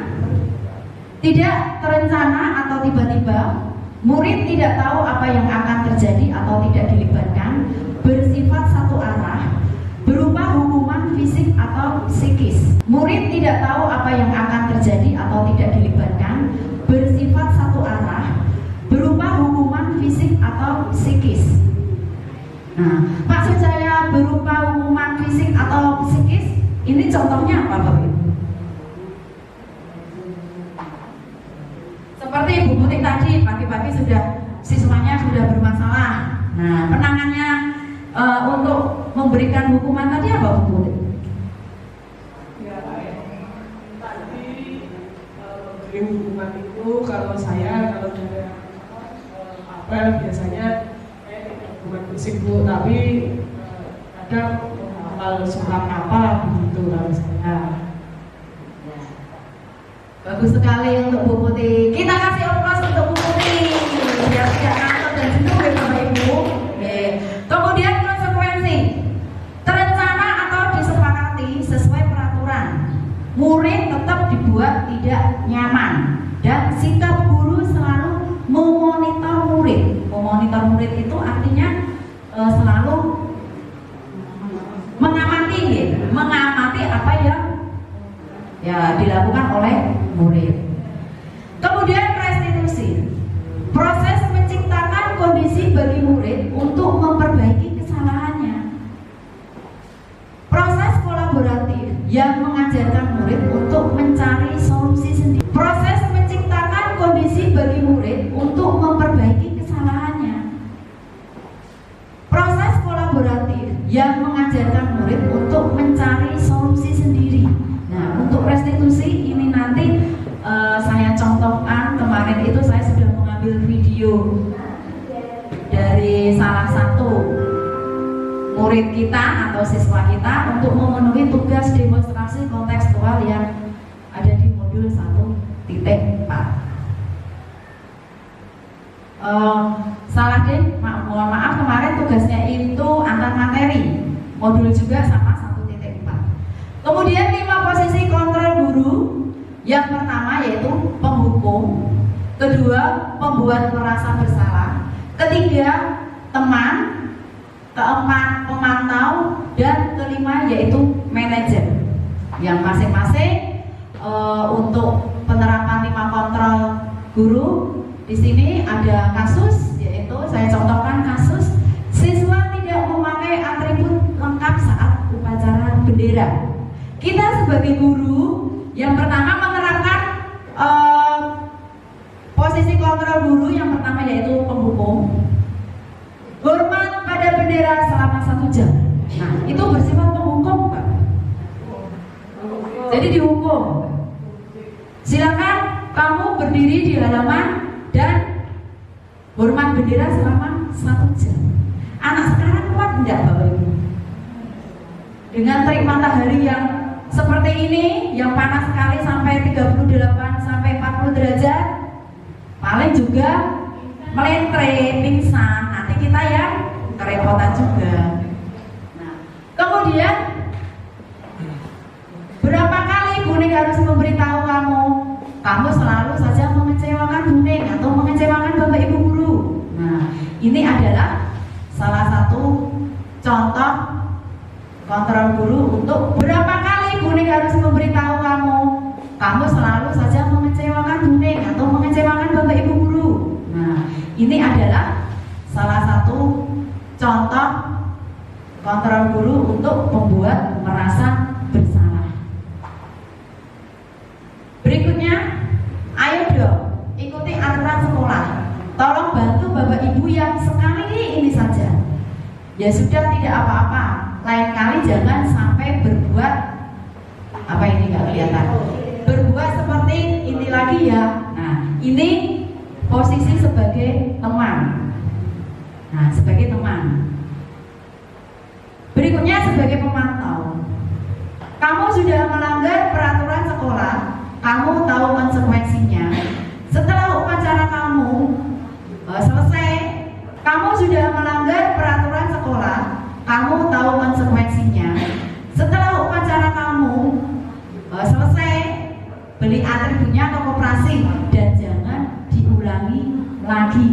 Tidak terencana atau tiba-tiba, murid tidak tahu apa yang akan terjadi atau tidak dilibatkan, bersifat satu arah, berupa hukuman fisik atau psikis. Murid tidak tahu apa yang akan terjadi atau tidak dilibatkan, bersifat satu arah, berupa hukuman fisik atau psikis. Nah, maksud saya berupa hukuman fisik atau psikis, ini contohnya apa Bapak Ibu? Seperti Ibu Muti tadi, pagi-pagi siswanya sudah bermasalah. Nah, penangannya untuk memberikan hukuman tadi apa Bu Muti? Ya, tadi memberi hukuman itu kalau dari apel biasanya bukan fisik Bu, tapi kadang hafal surat apa begitu kalau saya. Bagus sekali untuk Bu Putih. Kita kasih aplaus untuk Bu Putih biar tidak ngantuk dan jenuh ya Bapak Ibu. Kemudian konsekuensi terencana atau disepakati sesuai peraturan. Murid tetap dibuat tidak nyaman dan sikap guru selalu memonitor murid. Memonitor murid itu artinya selalu mengamati apa yang dilakukan oleh murid. Kemudian restitusi, proses menciptakan kondisi bagi murid untuk memperbaiki kesalahannya. Proses kolaboratif yang mengajarkan murid untuk mencari solusi sendiri. Proses menciptakan kondisi bagi murid untuk memperbaiki kesalahannya. Proses kolaboratif yang mengajarkan murid untuk mencari solusi sendiri. Nah, untuk restitusi ini nanti saya contohkan. Kemarin itu saya sudah mengambil video dari salah satu murid kita atau siswa kita untuk memenuhi tugas demonstrasi kontekstual yang ada di modul 1.4. Salah deh, mohon maaf, kemarin tugasnya itu antar materi, modul juga sama 1.4. Kemudian 5 posisi kontrol guru. Yang pertama yaitu penghukum, kedua pembuat merasa bersalah, ketiga teman, keempat pemantau, dan kelima yaitu manajer. Yang masing-masing untuk penerapan 5 kontrol guru. Di sini ada kasus, yaitu saya contohkan kasus siswa tidak memakai atribut lengkap saat upacara bendera. Kita sebagai guru yang pertama menerapkan posisi kontrol guru. Yang pertama yaitu penghukum, hormat pada bendera selama 1 jam. Nah, itu bersifat penghukum Pak. Jadi dihukum. Silakan kamu berdiri di halaman dan hormat bendera selama 1 jam. Anak sekarang kuat enggak Bapak Ibu? Dengan terik matahari yang seperti ini, yang panas sekali sampai 38 sampai 40 derajat, paling juga melentre, pingsan. Nanti kita yang kerepotan juga. Nah, kemudian berapa kali Buning harus memberitahu kamu selalu saja mengecewakan Buning atau mengecewakan Bapak Ibu guru. Nah, ini adalah salah satu contoh kontrol guru untuk berapa kali Buning harus memberitahu kamu selalu saja mengecewakan Buning atau mengecewakan Bapak Ibu guru. Nah, ini adalah salah satu contoh kontrol guru untuk membuat merasa bersalah. Berikutnya, ayo dong ikuti aturan sekolah. Tolong bantu Bapak Ibu yang sekali ini saja. Ya sudah, tidak apa-apa. Lain kali jangan sampai berbuat apa ini nggak kelihatan. Berbuat seperti ini lagi ya. Nah, ini posisi sebagai teman. Nah, sebagai teman. Berikutnya sebagai pemantau. Kamu sudah melanggar peraturan sekolah, kamu tahu konsekuensinya. Setelah upacara kamu selesai, kamu sudah melanggar peraturan sekolah, kamu tahu konsekuensinya. Setelah upacara kamu selesai, beli atributnya ke koperasi dan jangan diulangi lagi.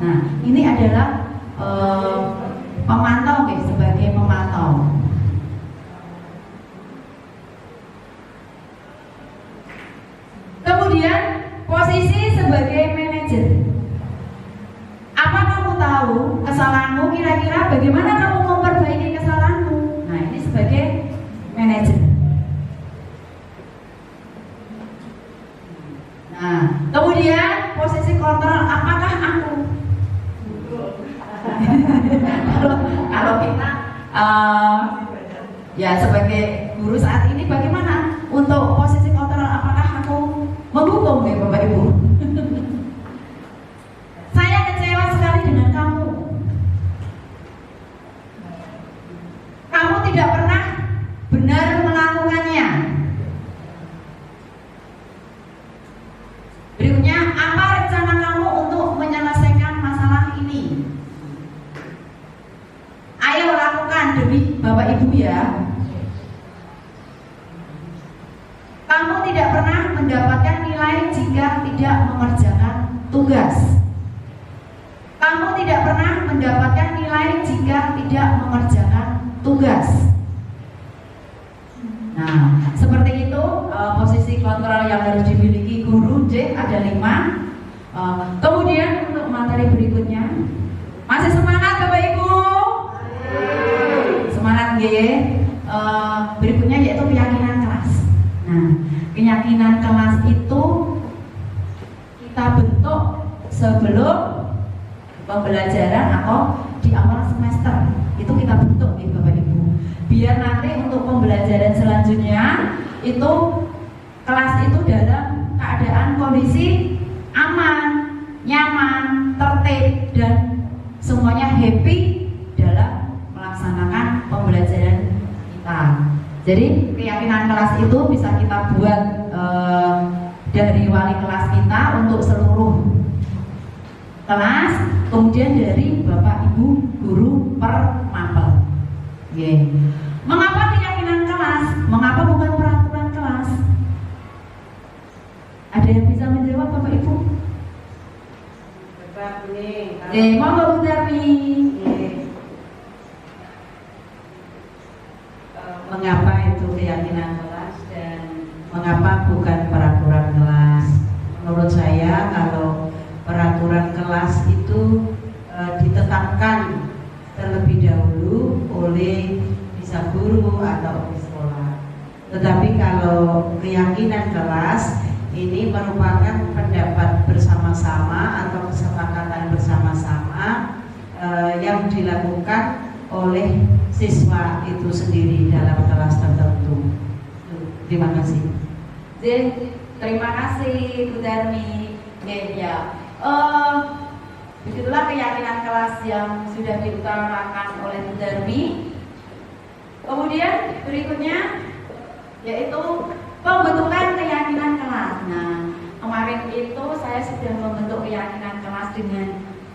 Nah, ini adalah pemantau guys, sebagai pemantau. Kemudian posisi sebagai manajer. Apa kamu tahu kesalahanmu, kira-kira bagaimana kamu memperbaiki kesalahanmu? Nah, ini sebagai manajer. Nah, kemudian posisi kontrol, apakah aku? kalau kita ya sebagai guru saat ini bagaimana untuk posisi kontrol, apakah aku menghukum ya Bapak Ibu? Saya kecewa sekali dengan kamu. Kamu tidak pernah benar melakukannya. Berikutnya, apa rencana kamu untuk menyelesaikan masalah ini? Ayo lakukan demi Bapak Ibu ya. Kamu tidak pernah mendapatkan nilai jika tidak mengerjakan tugas. Kamu tidak pernah mendapatkan nilai jika tidak mengerjakan tugas. Nah, seperti itu posisi kontrol yang harus dimiliki guru. J ada 5. Kemudian untuk materi berikutnya, masih semangat Bapak Ibu? Semangat ya. Berikutnya yaitu keyakinan kelas. Nah, keyakinan kelas itu kita bentuk sebelum pembelajaran atau di awal semester. Itu kita bentuk nih Bapak Ibu. Biar nanti untuk pembelajaran selanjutnya itu kelas itu dalam keadaan kondisi aman, nyaman, tertib dan semuanya happy dalam melaksanakan pembelajaran kita. Jadi keyakinan kelas itu bisa kita buat dari wali kelas kita untuk seluruh kelas, kemudian dari Bapak Ibu guru per mapel. Yeah. Mengapa keyakinan kelas? Mengapa bukan peraturan kelas? Ada yang bisa menjawab Bapak Ibu? Bapak Kuning. Monggo Bu Darmi. Mengapa itu keyakinan kelas dan mengapa bukan peraturan kelas? Menurut saya kalau peraturan kelas itu ditetapkan terlebih dahulu oleh bisa guru atau sekolah. Tetapi kalau keyakinan kelas ini merupakan pendapat bersama-sama atau kesepakatan bersama-sama yang dilakukan oleh siswa itu sendiri dalam kelas tertentu. Terima kasih. Terima kasih Bu Darmi. Ya, begitulah keyakinan kelas yang sudah diutarakan oleh Bu Darmi. Kemudian berikutnya yaitu pembentukan keyakinan kelas. Nah, kemarin itu saya sudah membentuk keyakinan kelas dengan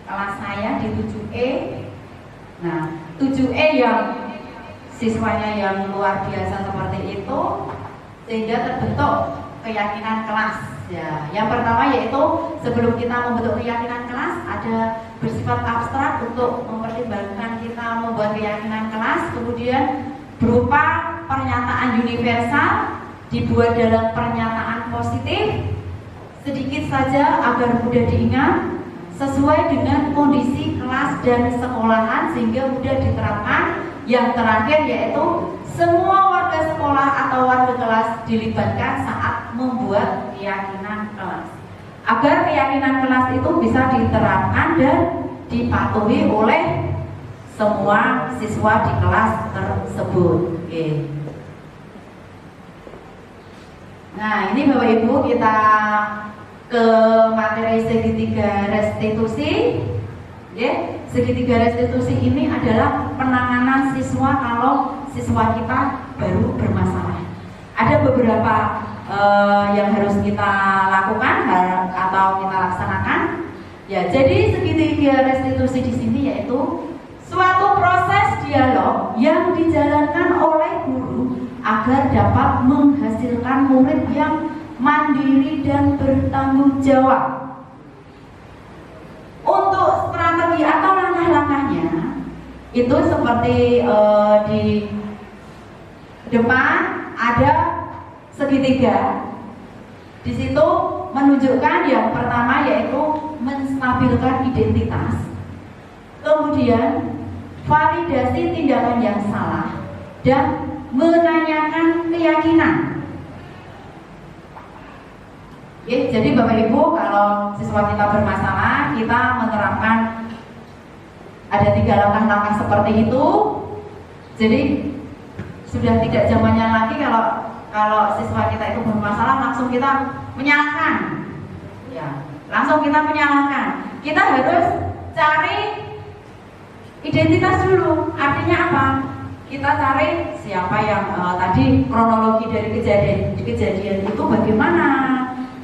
kelas saya di 7E. Nah, 7E yang siswanya yang luar biasa seperti itu, sehingga terbentuk keyakinan kelas. Ya, yang pertama yaitu sebelum kita membentuk keyakinan kelas ada bersifat abstrak untuk mempertimbangkan kita membuat keyakinan kelas, kemudian berupa pernyataan universal dibuat dalam pernyataan positif sedikit saja agar mudah diingat sesuai dengan kondisi kelas dan sekolahan sehingga mudah diterapkan. Yang terakhir yaitu semua warga sekolah atau warga kelas dilibatkan saat membuat keyakinan kelas, agar keyakinan kelas itu bisa diterapkan dan dipatuhi oleh semua siswa di kelas tersebut. Oke. Nah, ini Bapak Ibu, kita ke materi segitiga restitusi. Ya, segitiga restitusi ini adalah penanganan siswa kalau siswa kita baru bermasalah. Ada beberapa yang harus kita lakukan atau kita laksanakan. Ya, jadi segitiga restitusi di sini yaitu suatu proses dialog yang dijalankan oleh guru agar dapat menghasilkan murid yang mandiri dan bertanggung jawab. Untuk strategi atau langkah-langkahnya itu seperti di depan ada segitiga. Di situ menunjukkan yang pertama yaitu menstabilkan identitas, kemudian validasi tindakan yang salah, dan menanyakan keyakinan. Ya, jadi Bapak Ibu, kalau siswa kita bermasalah, kita menerapkan ada 3 langkah-langkah seperti itu. Jadi sudah tidak zamannya lagi kalau siswa kita itu bermasalah langsung kita menyalahkan. Ya, langsung kita menyalahkan. Kita harus cari identitas dulu. Artinya apa? Kita cari siapa yang tadi kronologi dari kejadian itu bagaimana.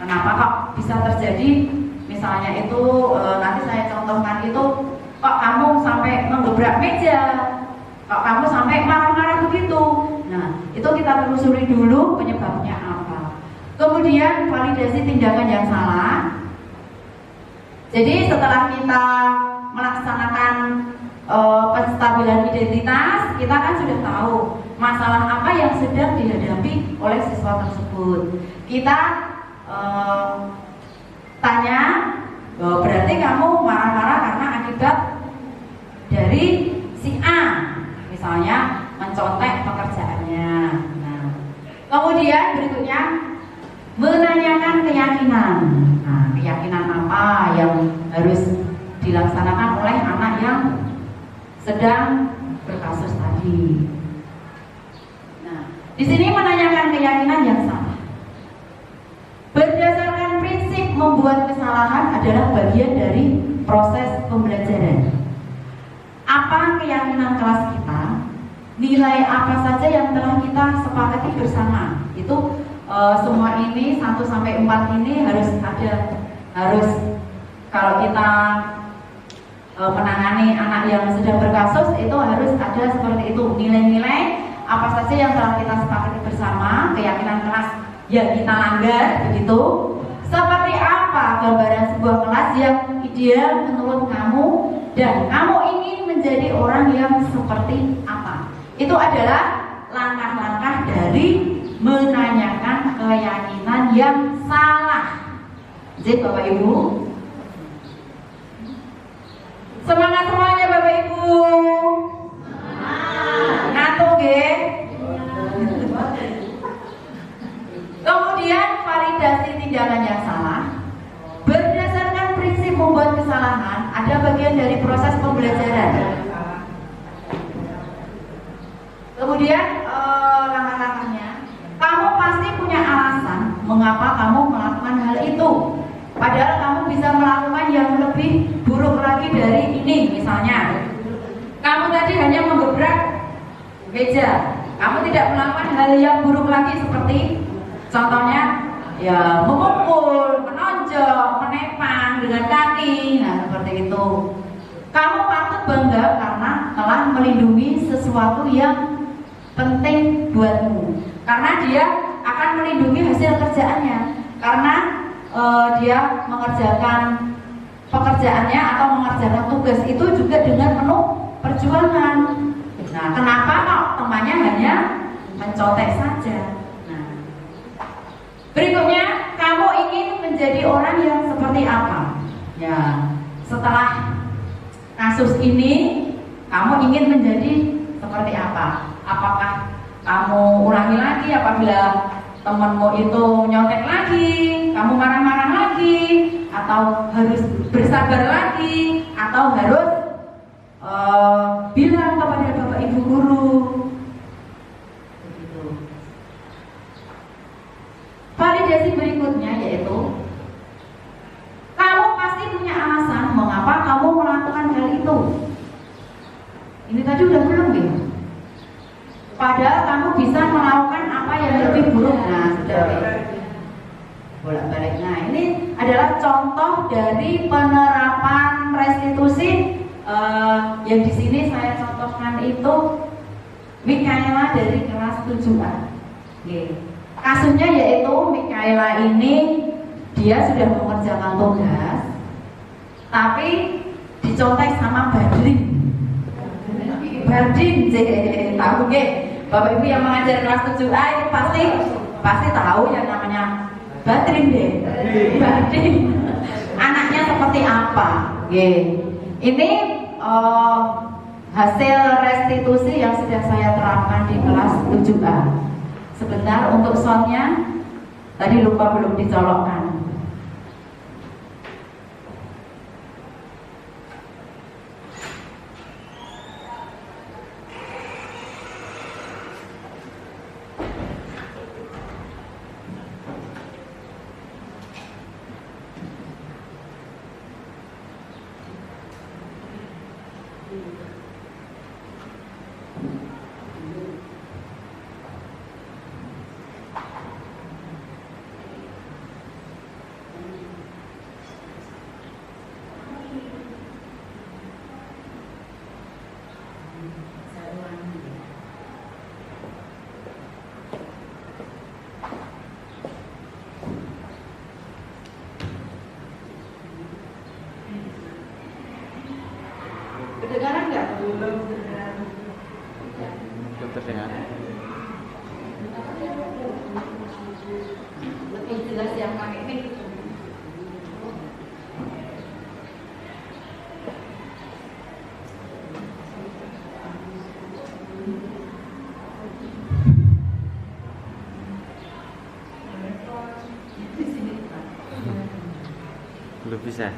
Kenapa kok bisa terjadi misalnya itu nanti saya contohkan itu, kok kamu sampai menggebrak meja, kok kamu sampai marah-marah begitu. Nah, itu kita telusuri dulu penyebabnya apa. Kemudian validasi tindakan yang salah. Jadi setelah kita melaksanakan penstabilan identitas, kita kan sudah tahu masalah apa yang sedang dihadapi oleh siswa tersebut. Kita tanya, berarti kamu marah-marah karena akibat dari si A, misalnya mencontek pekerjaannya. Nah, kemudian berikutnya menanyakan keyakinan. Nah, keyakinan apa yang harus dilaksanakan oleh anak yang sedang berkasus tadi. Nah, di sini menanyakan keyakinan yang salah. Berdasarkan prinsip membuat kesalahan adalah bagian dari proses pembelajaran. Apa keyakinan kelas kita? Nilai apa saja yang telah kita sepakati bersama? Itu semua ini 1 sampai 4 ini harus kalau kita menangani anak yang sedang berkasus itu harus ada seperti itu, nilai-nilai apa saja yang telah kita sepakati bersama, keyakinan kelas yang kita langgar begitu. Seperti apa gambaran sebuah kelas yang ideal menurut kamu, dan kamu ingin menjadi orang yang seperti apa. Itu adalah langkah-langkah dari menanyakan keyakinan yang salah. Jadi Bapak Ibu, semangat semuanya Bapak Ibu. Ngantuk nggih? Kemudian validasi tindakan yang salah. Berdasarkan prinsip membuat kesalahan, ada bagian dari proses pembelajaran. Kemudian langkah-langkahnya, kamu pasti punya alasan mengapa kamu melakukan hal itu. Padahal kamu bisa melakukan yang lebih buruk lagi dari ini. Misalnya, kamu tadi hanya menggebrak meja, kamu tidak melakukan hal yang buruk lagi seperti contohnya ya memukul, menonjok, menepang dengan kaki. Nah, seperti itu. Kamu patut bangga karena telah melindungi sesuatu yang penting buatmu. Karena dia akan melindungi hasil kerjaannya. Karena dia mengerjakan pekerjaannya atau mengerjakan tugas itu juga dengan penuh perjuangan. Nah, kenapa kok temannya hanya mencontek saja? Nah, berikutnya, kamu ingin menjadi orang yang seperti apa? Ya, setelah kasus ini kamu ingin menjadi seperti apa? Apakah kamu ulangi lagi apabila temanmu itu nyontek lagi, kamu marah-marah lagi, atau harus bersabar lagi, atau harus bilang kepada Bapak Ibu guru? Begitu. Validasi berikutnya yaitu kamu pasti punya alasan mengapa kamu melakukan hal itu. Ini tadi udah belum ya? Padahal kamu bisa melakukan apa yang lebih buruk. Nah, sudah bolak-balik. Nah, ini adalah contoh dari penerapan restitusi yang di sini saya contohkan itu Mikaela dari kelas 7A. Kasusnya yaitu Mikaela ini dia sudah mengerjakan tugas, tapi dicontek sama Badrin. Badrin, tahu nggih? Bapak Ibu yang mengajar kelas 7A itu pasti tahu yang namanya Badrin deh. Badrin. Anaknya seperti apa? Ini hasil restitusi yang sudah saya terapkan di kelas 7A. Sebentar untuk soundnya, tadi lupa belum dicolokkan. Kedengaran nggak? Belum terdengar. Lebih jelas yang pakai mic. Belum bisa.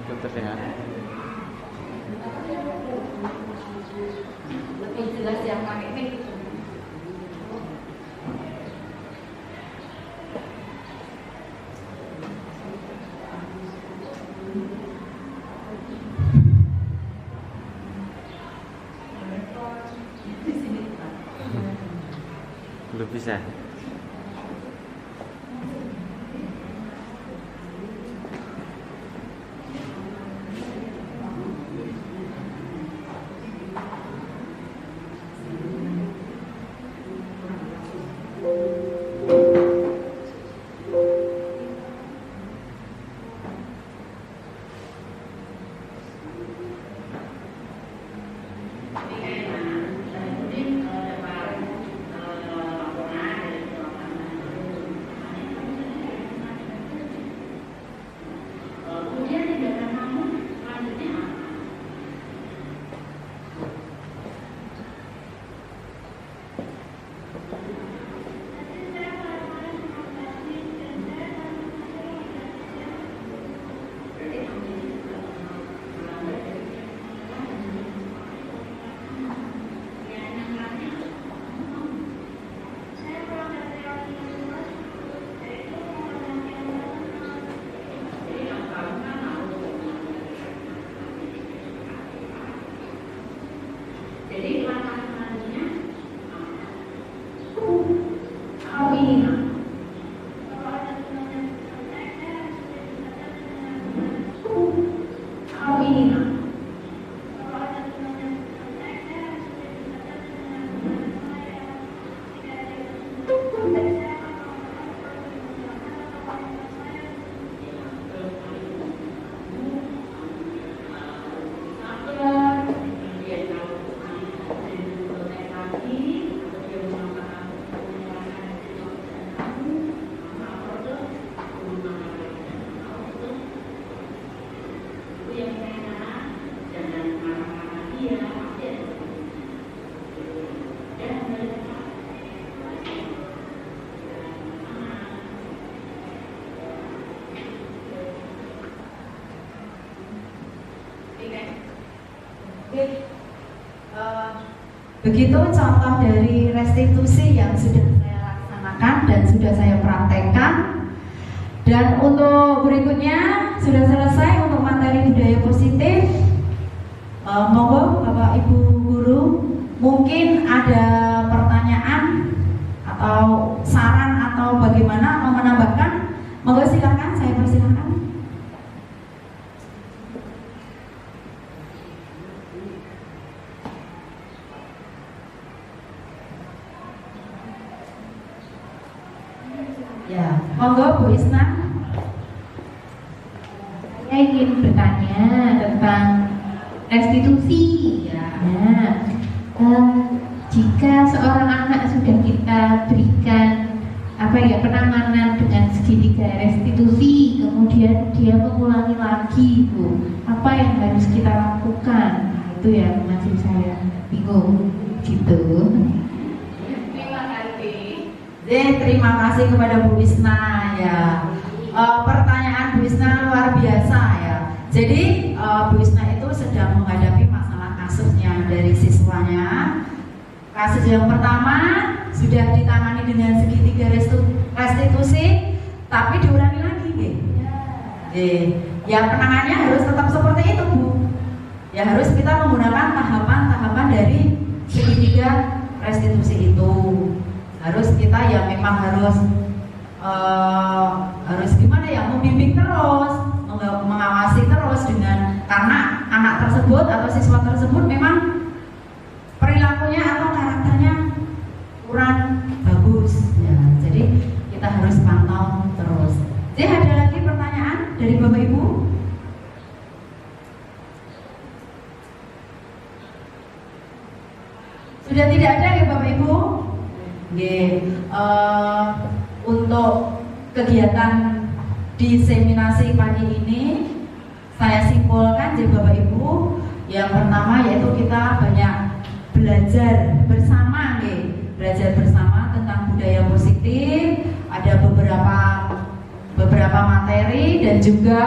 Belum terdengar. Lebih jelas yang pakai mic. Belum bisa. Begitu contoh dari restitusi yang sudah saya laksanakan dan sudah saya praktekkan. Dan untuk berikutnya sudah selesai untuk materi budaya positif. Monggo Bapak Ibu Guru, mungkin ada pertanyaan atau saran atau bagaimana mau menambahkan, monggo silakan, saya persilakan. Ya, Monggo Bu Isna. Saya ingin bertanya tentang restitusi. Nah, jika seorang anak sudah kita berikan penanganan dengan segitiga restitusi, kemudian dia mengulangi lagi, Bu, apa yang harus kita lakukan? Nah, itu yang masih saya bingung gitu. Terima kasih kepada Bu Isna ya. Pertanyaan Bu Isna luar biasa ya. Jadi Bu Isna itu sedang menghadapi masalah kasusnya dari siswanya. Kasus yang pertama sudah ditangani dengan segitiga restitusi, tapi diulangi lagi, ya penanganannya harus tetap seperti itu, Bu. Ya harus kita menggunakan tahapan-tahapan dari segitiga restitusi itu. Harus kita ya memang harus gimana ya, membimbing terus, mengawasi terus karena anak tersebut atau siswa tersebut memang perilakunya atau karakternya kurang bagus ya, jadi kita harus pantau terus. Jadi ada lagi pertanyaan dari Bapak Ibu? Sudah tidak ada ya Bapak Ibu? Untuk kegiatan diseminasi pagi ini saya simpulkan jadi Bapak Ibu, yang pertama yaitu kita banyak belajar bersama, belajar bersama tentang budaya positif. Ada beberapa materi dan juga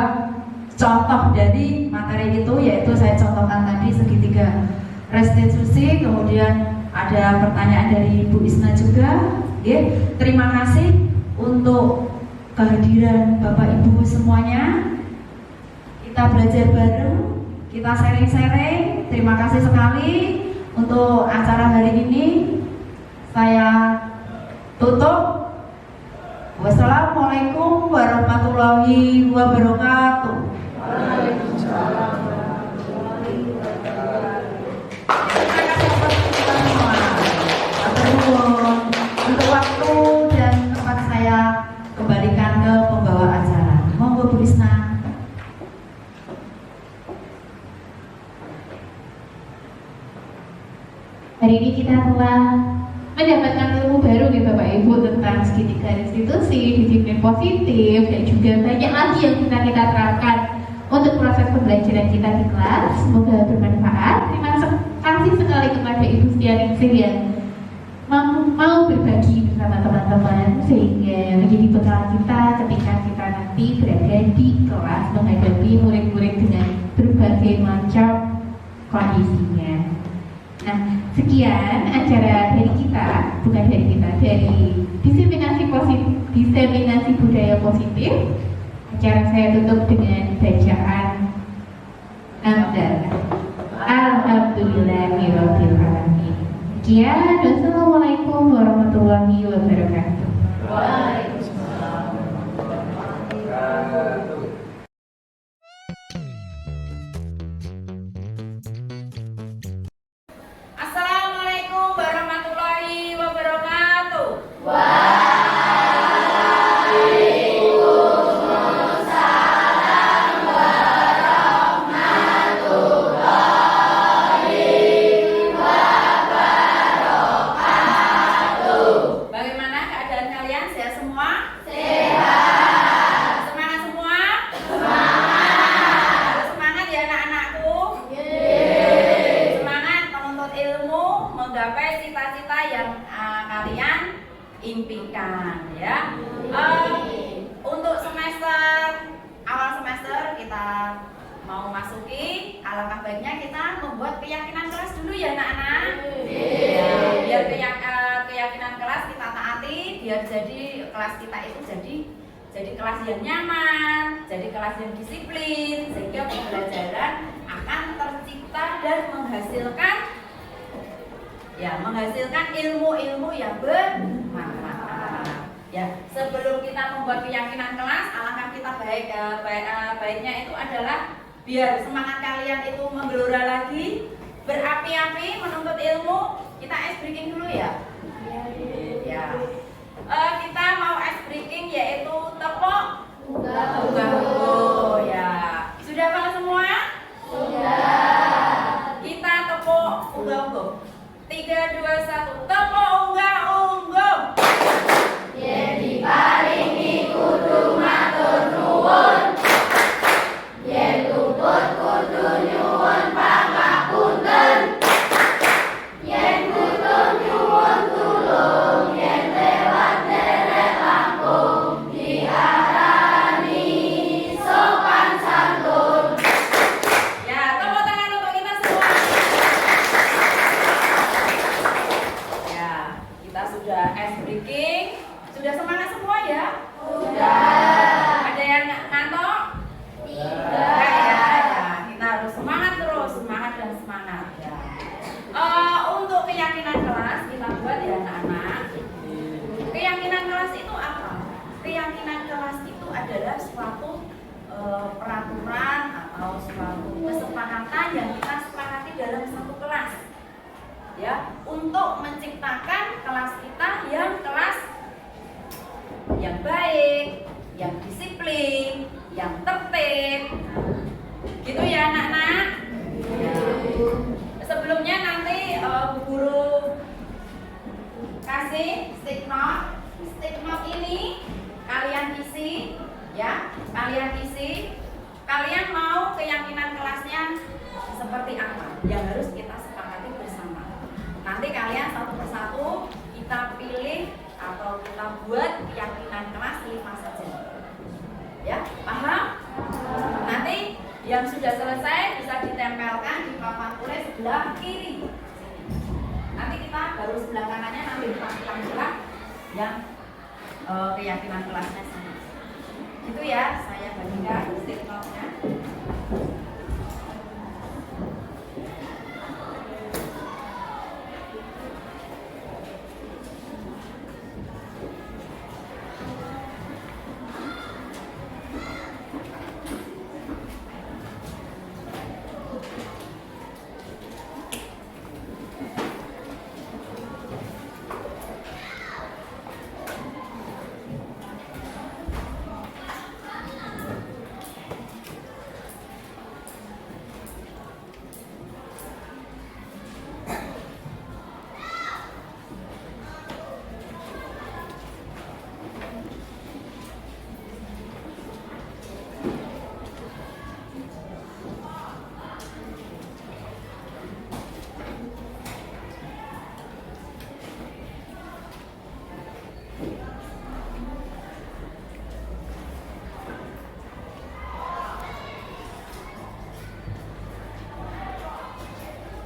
contoh dari materi itu, yaitu saya contohkan tadi segitiga restitusi. Kemudian ada pertanyaan dari Bu Isna juga. Terima kasih untuk kehadiran Bapak Ibu semuanya. Kita belajar bareng, kita sharing-sharing. Terima kasih sekali untuk acara hari ini. Saya tutup. Wassalamualaikum warahmatullahi wabarakatuh. Waalaikumsalam. Untuk waktu dan tempat saya kembalikan ke pembawa acara. Monggo Bu Isna. Hari ini kita telah mendapatkan ilmu baru ya Bapak Ibu tentang segitiga restitusi, disiplin positif, dan juga banyak lagi yang kita terapkan untuk proses pembelajaran kita di kelas. Semoga bermanfaat. Terima kasih sekali kepada Ibu Stianingsih yang mau berbagi bersama teman-teman sehingga menjadi bekal kita ketika kita nanti berada di kelas menghadapi murid-murid dengan berbagai macam kondisinya. Nah, sekian acara dari kita, dari diseminasi budaya positif. Acara saya tutup dengan bacaan hamdalah. Alhamdulillahirabbil alamin. Sekian, wassalamualaikum warahmatullahi wabarakatuh. Waalaikumsalam. Assalamualaikum warahmatullahi wabarakatuh. Bagaimana keadaan kalian? Sehat semua? Sehat. Semangat semua? Semangat. Semangat ya anak-anakku. Semangat menuntut ilmu, menggapai cita-cita yang kalian impikan ya. Untuk awal semester kita mau masuki, alangkah baiknya kita membuat keyakinan kelas dulu ya anak-anak. Biar keyakinan kelas kita taati, biar jadi kelas kita itu jadi kelas yang nyaman, jadi kelas yang disiplin, sehingga pembelajaran akan tercipta dan menghasilkan ilmu-ilmu yang bermanfaat. Ya, sebelum kita membuat keyakinan kelas, alangkah kita baiknya itu adalah biar semangat kalian itu menggelora lagi, berapi-api menuntut ilmu. Kita ice breaking dulu ya. Ya. Kita mau ice breaking yaitu tepuk unggah-ungguh ya. Sudah paham semua? Sudah. Kita tepuk unggah-ungguh. 3, 2, 1. Tepuk unggah-ungguh. Yen diparingi kudu matur nuwun. Yen luput kudu nyuwun pangapunten. Yen kudu nyuwun tulung, yen lewat derek langkung diarani sopan santun. Ya, tepuk tangan untuk kita semua. Ya, kita sudah ice breaking. Sudah semangat semua ya? Sudah. Ada yang ngantuk? Tidak. Ya, kita harus semangat terus, semangat dan semangat ya. Untuk keyakinan kelas kita buat ya anak-anak. Keyakinan kelas itu apa? Keyakinan kelas itu adalah suatu peraturan atau suatu kesepakatan yang kita sepakati dalam satu kelas. Ya, untuk menciptakan kelas kita yang kelas yang baik, yang disiplin, yang tertib. Gitu ya anak-anak. Sebelumnya nanti Bu Guru kasih stick note. Stick note ini kalian isi ya, kalian mau keyakinan kelasnya seperti apa yang harus kita sepakati bersama. Nanti kalian satu persatu kita pilih atau kita buat keyakinan kelas 5 saja. Ya, paham? Nanti yang sudah selesai bisa ditempelkan di papan tulis sebelah kiri. Nanti kita baru sebelah kanannya nanti dipasang juga yang keyakinan kelasnya sama. Gitu ya, saya bagikan statementnya.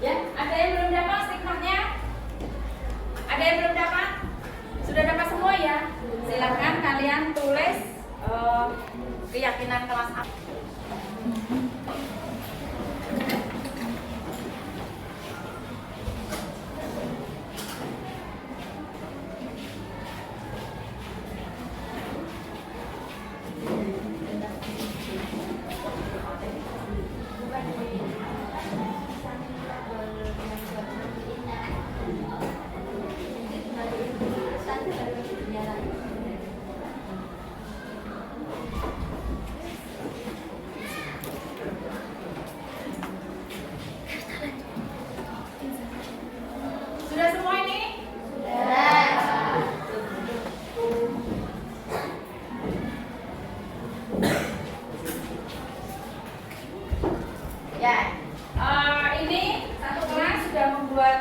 Ya, ada yang belum dapat stikernya? Ada yang belum dapat? Sudah dapat semua ya? Silakan kalian tulis keyakinan kelas apa. Sudah semua ini? Ya, ini satu kelas sudah membuat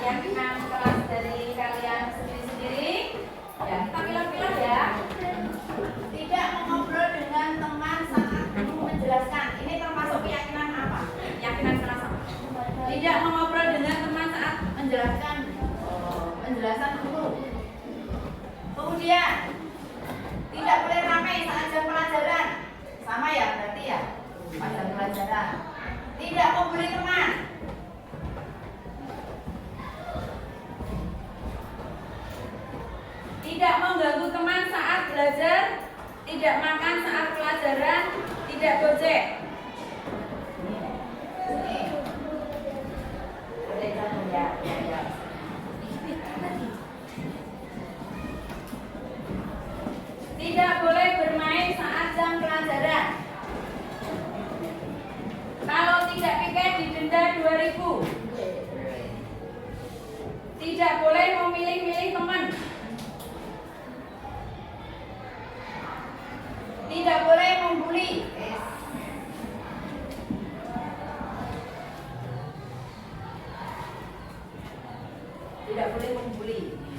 keyakinan kelas dari kalian sendiri-sendiri. Ya, kita pilih-pilih ya. Tidak mengobrol dengan teman saat guru menjelaskan. Ini termasuk keyakinan apa? Keyakinan kelas tidak mengobrol dengan teman saat menjelaskan penjelasan guru. Kemudian tidak boleh ramai saat jam pelajaran. Sama ya berarti ya, pas jam pelajaran. Tidak membuli teman. Tidak mengganggu teman saat belajar. Tidak makan saat pelajaran. Tidak gojek. Tidak boleh bermain saat jam pelajaran. Kalau tidak piket didenda 2.000. Tidak boleh memilih-milih teman. Tidak boleh membuli. Tidak boleh membuli.